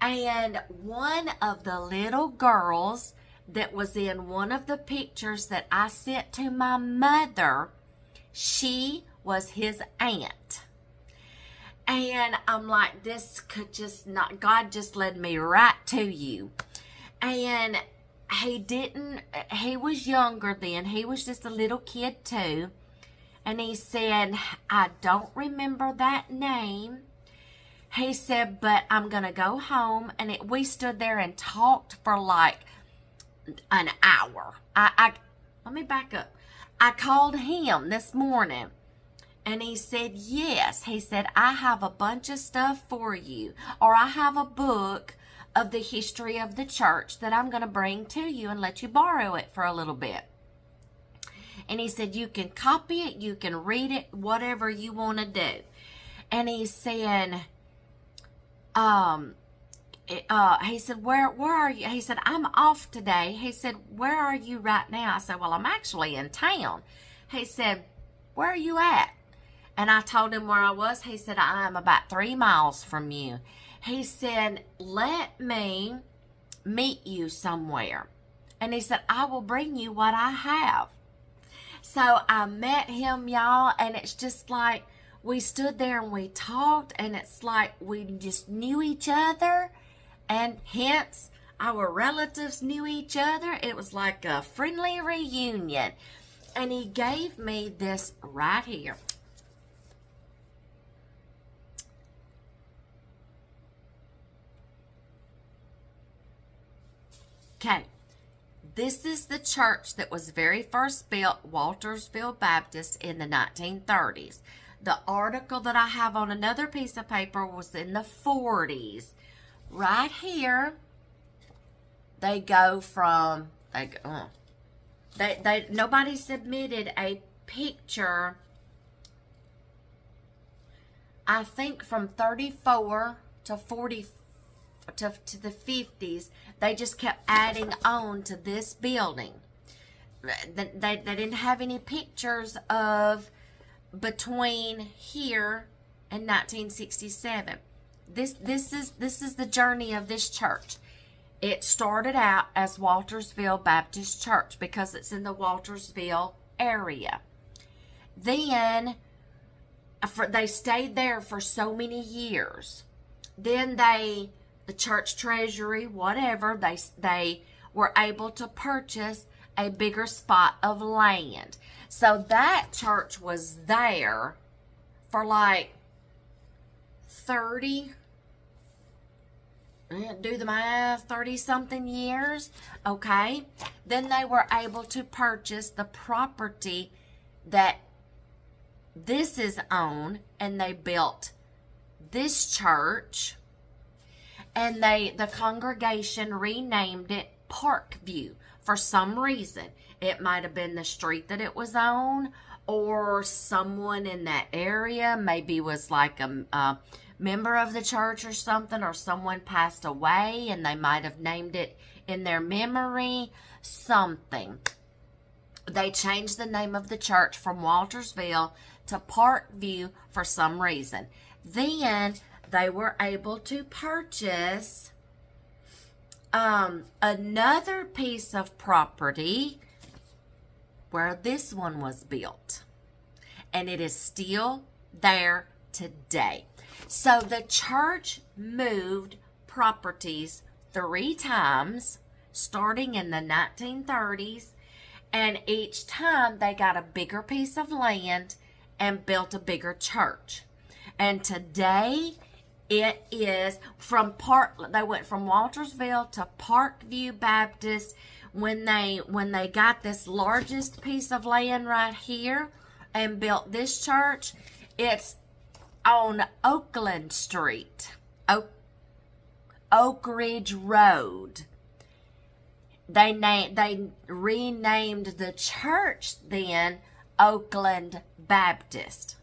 And one of the little girls that was in one of the pictures that I sent to my mother, she was his aunt. And I'm like, this could just not, God just led me right to you. And he was younger then. He was just a little kid too. And he said, I don't remember that name. He said, but I'm going to go home. And we stood there and talked for like an hour. Let me back up. I called him this morning. And he said, yes. He said, I have a bunch of stuff for you. Or I have a book of the history of the church that I'm going to bring to you and let you borrow it for a little bit. And he said, you can copy it. You can read it. Whatever you want to do. And he said... he said, where are you? He said, I'm off today. He said, where are you right now? I said, well, I'm actually in town. He said, where are you at? And I told him where I was. He said, I'm about 3 miles from you. He said, let me meet you somewhere. And he said, I will bring you what I have. So I met him, y'all, and it's just like, we stood there and we talked, and it's like we just knew each other, and hence our relatives knew each other. It was like a friendly reunion. And he gave me this right here. Okay. This is the church that was very first built, Waltersville Baptist, in the 1930s. The article that I have on another piece of paper was in the 40s. Right here, they go from, nobody submitted a picture, I think from 34 to 40, to the 50s. They just kept adding on to this building. They didn't have any pictures of between here and 1967. This is the journey of this church. It started out as Waltersville Baptist Church because it's in the Waltersville area. Then they stayed there for so many years. Then the church treasury, whatever, they were able to purchase a bigger spot of land. So that church was there for like 30, do the math, 30 something years. Okay. Then they were able to purchase the property that this is on, and they built this church, and the congregation renamed it Parkview for some reason. It might have been the street that it was on, or someone in that area maybe was like a member of the church or something, or someone passed away and they might have named it in their memory, something. They changed the name of the church from Waltersville to Parkview for some reason. Then they were able to purchase another piece of property where this one was built, and it is still there today. So the church moved properties 3 times, starting in the 1930s, and each time they got a bigger piece of land and built a bigger church. And today it is they went from Waltersville to Parkview Baptist. When they got this largest piece of land right here and built this church, it's on Oakland Street, Oak Ridge Road. they renamed the church then Oakland Baptist.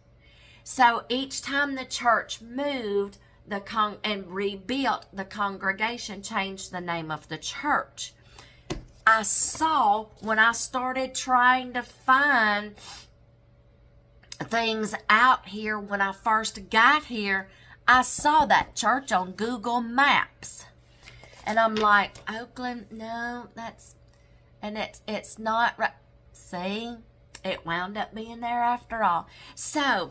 So each time the church moved and rebuilt, the congregation changed the name of the church. I saw when I started trying to find things out here when I first got here, I saw that church on Google Maps. And I'm like, Oakland, no, it's not right. See, it wound up being there after all. So,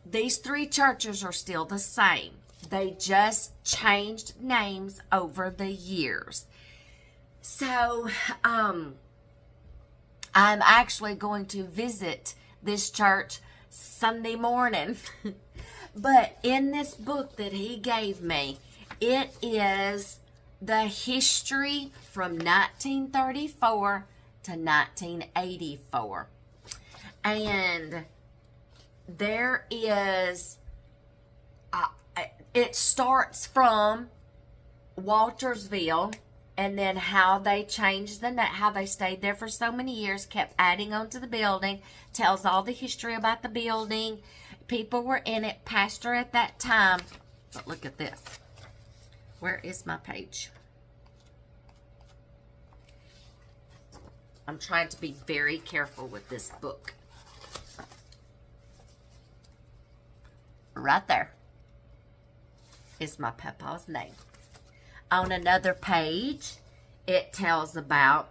these three churches are still the same. They just changed names over the years. So, I'm actually going to visit this church Sunday morning. But in this book that he gave me, it is the history from 1934 to 1984. And there is, it starts from Waltersville, and then how they changed how they stayed there for so many years, kept adding on to the building, tells all the history about the building. People were in it, pastor at that time. But look at this. Where is my page? I'm trying to be very careful with this book. Right there is my papa's name. On another page, it tells about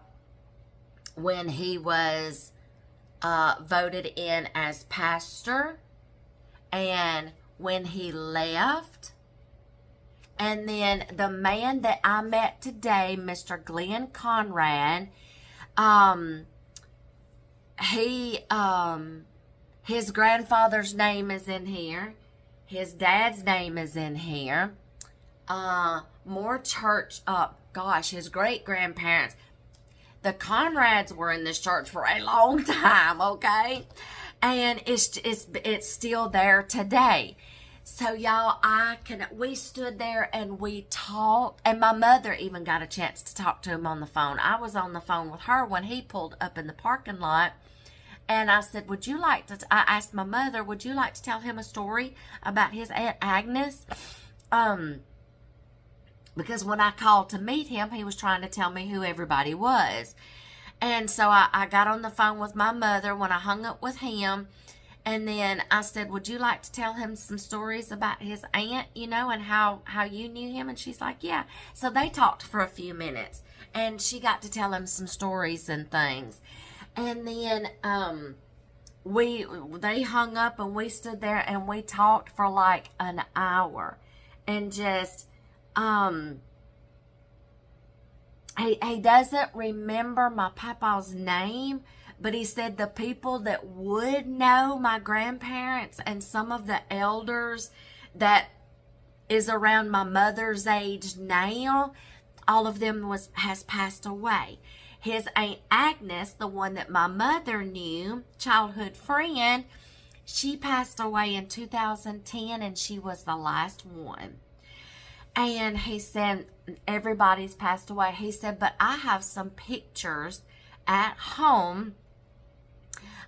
when he was voted in as pastor and when he left. And then the man that I met today, Mr. Glenn Conrad, his grandfather's name is in here. His dad's name is in here. More church, his great-grandparents. The Conrads were in this church for a long time, okay? And it's still there today. So y'all, we stood there and we talked, and my mother even got a chance to talk to him on the phone. I was on the phone with her when he pulled up in the parking lot, and I said, I asked my mother, would you like to tell him a story about his Aunt Agnes? Because when I called to meet him, he was trying to tell me who everybody was. And so I got on the phone with my mother when I hung up with him. And then I said, would you like to tell him some stories about his aunt, and how you knew him? And she's like, yeah. So they talked for a few minutes. And she got to tell him some stories and things. And then they hung up and we stood there and we talked for like an hour. And just, he doesn't remember my papa's name, but he said the people that would know my grandparents and some of the elders that is around my mother's age now, all of them has passed away. His Aunt Agnes, the one that my mother knew, childhood friend, she passed away in 2010 and she was the last one. And he said, everybody's passed away. He said, but I have some pictures at home.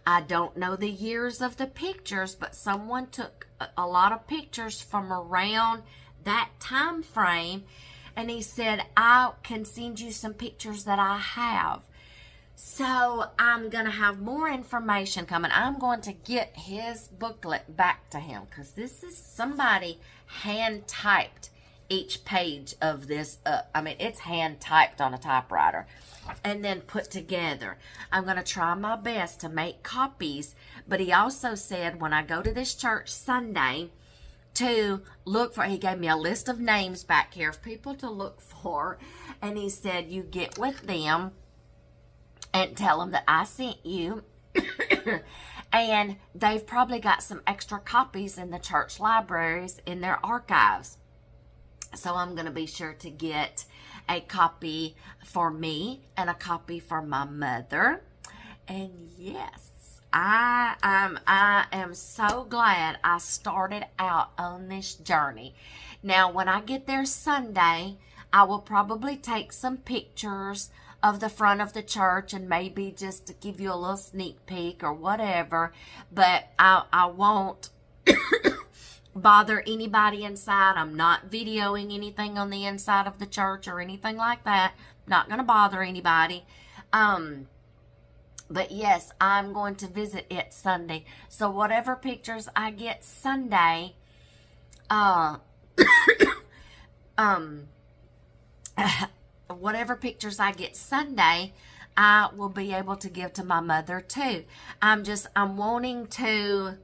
I don't know the years of the pictures, but someone took a lot of pictures from around that time frame. And he said, I can send you some pictures that I have. So I'm going to have more information coming. I'm going to get his booklet back to him, because this is somebody hand typed each page of this. It's hand typed on a typewriter and then put together. I'm going to try my best to make copies. But he also said when I go to this church Sunday to look for, he gave me a list of names back here of people to look for. And he said, you get with them and tell them that I sent you. And they've probably got some extra copies in the church libraries in their archives. So I'm going to be sure to get a copy for me and a copy for my mother. And yes, I am so glad I started out on this journey. Now, when I get there Sunday, I will probably take some pictures of the front of the church and maybe just to give you a little sneak peek or whatever, but I won't bother anybody inside. I'm not videoing anything on the inside of the church or anything like that. Not going to bother anybody. But yes, I'm going to visit it Sunday. So whatever pictures I get Sunday, whatever pictures I get Sunday, I will be able to give to my mother too. I'm wanting to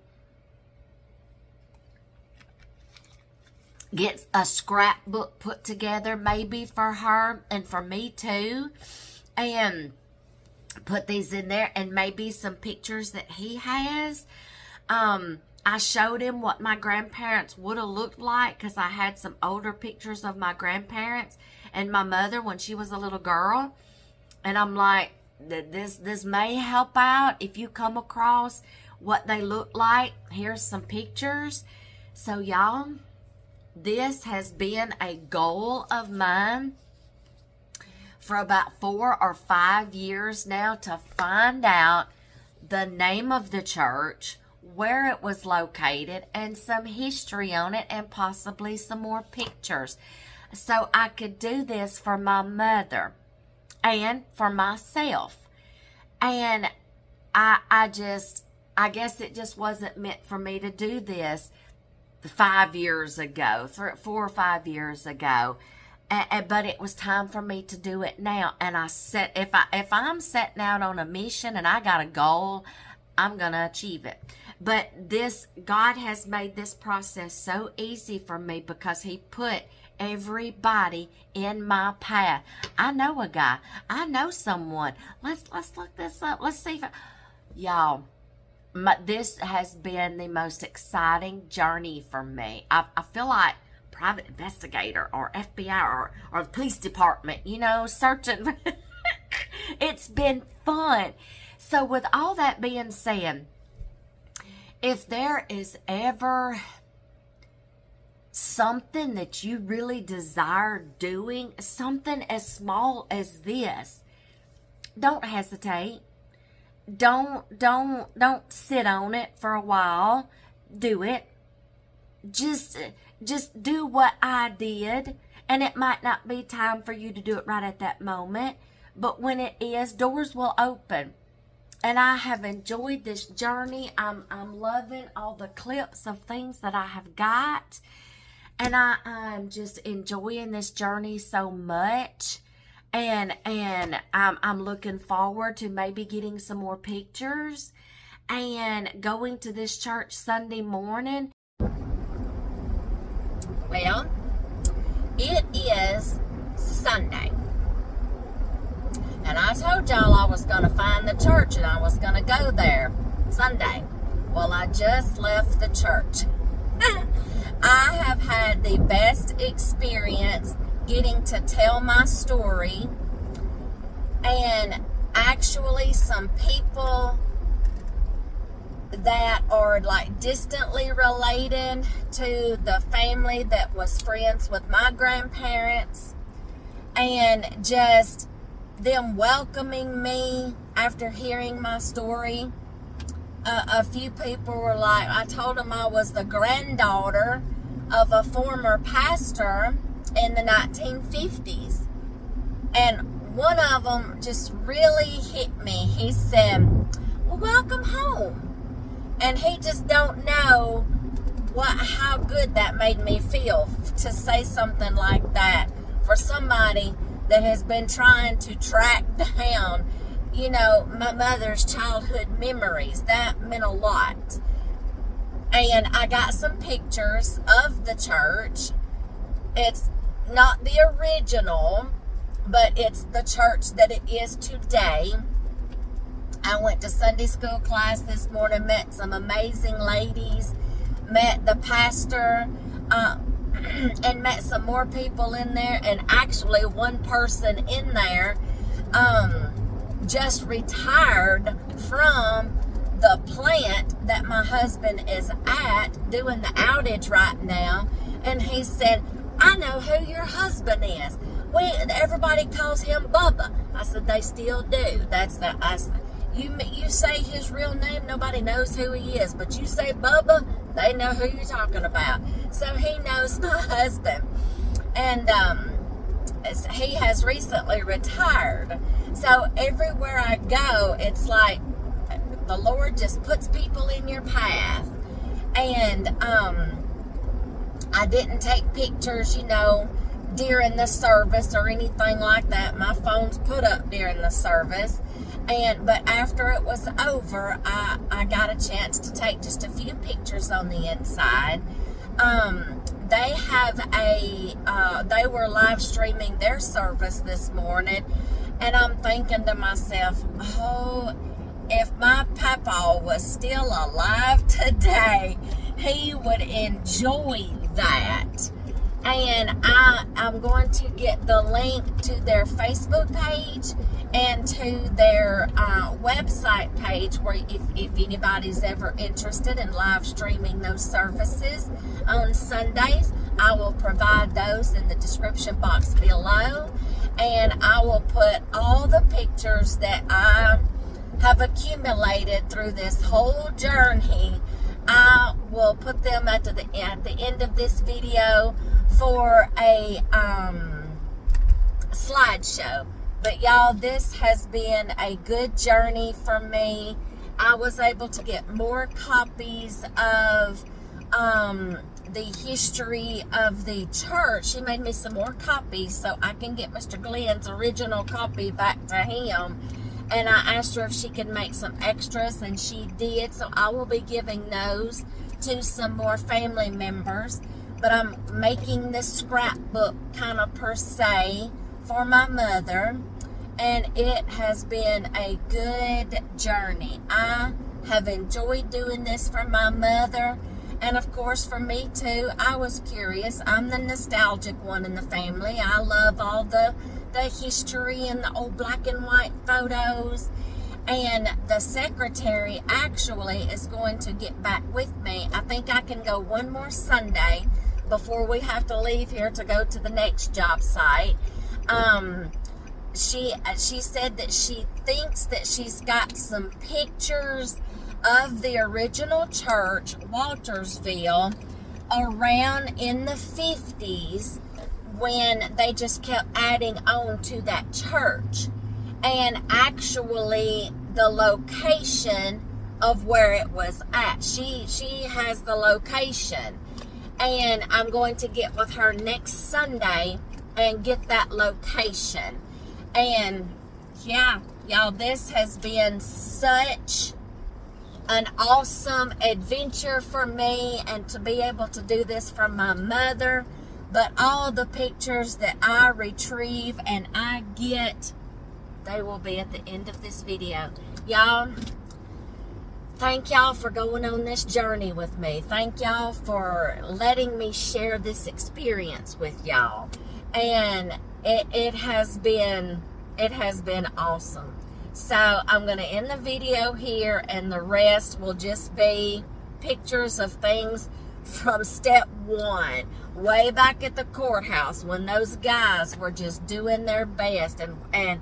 get a scrapbook put together maybe for her and for me too, and put these in there, and maybe some pictures that he has. I showed him what my grandparents would have looked like, because I had some older pictures of my grandparents and my mother when she was a little girl. And I'm like, this may help out if you come across what they look like. Here's some pictures. So y'all, this has been a goal of mine for about 4 or 5 years now, to find out the name of the church, where it was located, and some history on it, and possibly some more pictures. So I could do this for my mother and for myself. And I guess it just wasn't meant for me to do this 5 years ago, 4 or 5 years ago. But it was time for me to do it now. And I said, if I'm setting out on a mission and I got a goal, I'm going to achieve it. But God has made this process so easy for me, because he put everybody in my path. I know a guy. I know someone. Let's look this up. Let's see if y'all, this has been the most exciting journey for me. I feel like private investigator or FBI or the police department, searching. It's been fun. So with all that being said, if there is ever something that you really desire doing, something as small as this, don't hesitate. Don't sit on it for a while. Do it. Just do what I did. And it might not be time for you to do it right at that moment, but when it is, doors will open. And I have enjoyed this journey. I'm loving all the clips of things that I have got. And I'm just enjoying this journey so much. And I'm looking forward to maybe getting some more pictures and going to this church Sunday morning. Well, it is Sunday. And I told y'all I was going to find the church and I was going to go there Sunday. Well, I just left the church. I have had the best experience getting to tell my story, and actually some people that are like distantly related to the family that was friends with my grandparents, and just them welcoming me after hearing my story. A few people were like, I told them I was the granddaughter of a former pastor in the 1950s. And one of them just really hit me. He said, well, welcome home. And he just don't know how good that made me feel to say something like that for somebody that has been trying to track down, my mother's childhood memories. That meant a lot. And I got some pictures of the church. It's not the original, but it's the church that it is today. I went to Sunday school class this morning, met some amazing ladies, met the pastor, and met some more people in there. And actually one person in there just retired from the plant that my husband is at doing the outage right now. And he said, I know who your husband is. everybody calls him Bubba. I said, they still do. You say his real name, nobody knows who he is. But you say Bubba, they know who you're talking about. So he knows my husband. And he has recently retired. So everywhere I go, it's like the Lord just puts people in your path. And I didn't take pictures, during the service or anything like that. My phone's put up during the service. But after it was over, I got a chance to take just a few pictures on the inside. They have they were live streaming their service this morning, and I'm thinking to myself, oh, if my papa was still alive today, he would enjoy that. And I'm going to get the link to their Facebook page and to their website page, where if anybody's ever interested in live streaming those services on Sundays, I will provide those in the description box below. And I will put all the pictures that I have accumulated through this whole journey. I will put them at the end of this video for a slideshow. But y'all, this has been a good journey for me. I was able to get more copies of the history of the church. She made me some more copies so I can get Mr. Glenn's original copy back to him. And I asked her if she could make some extras, and she did. So I will be giving those to some more family members. But I'm making this scrapbook kind of per se for my mother. And it has been a good journey. I have enjoyed doing this for my mother. And of course for me too. I was curious. I'm the nostalgic one in the family. I love all the history and the old black and white photos. And the secretary actually is going to get back with me. I think I can go one more Sunday before we have to leave here to go to the next job site. She said that she thinks that she's got some pictures of the original church, Waltersville, around in the 50s, when they just kept adding on to that church. And actually the location of where it was at, she has the location. And I'm going to get with her next Sunday and get that location. And yeah, y'all, this has been such an awesome adventure for me, and to be able to do this for my mother. But all the pictures that I retrieve and I get, they will be at the end of this video. Y'all, thank y'all for going on this journey with me. Thank y'all for letting me share this experience with y'all. And it has been awesome. So I'm going to end the video here, and the rest will just be pictures of things from step one, way back at the courthouse, when those guys were just doing their best and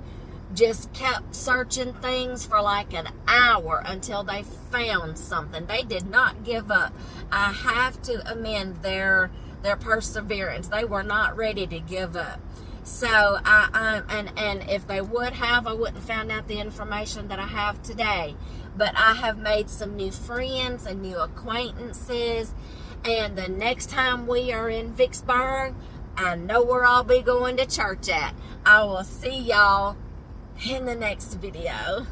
just kept searching things for like an hour until they found something. They did not give up. I have to amend their perseverance. They were not ready to give up. So and if they would have, I wouldn't have found out the information that I have today. But I have made some new friends and new acquaintances. And the next time we are in Vicksburg, I know where I'll be going to church at. I will see y'all in the next video.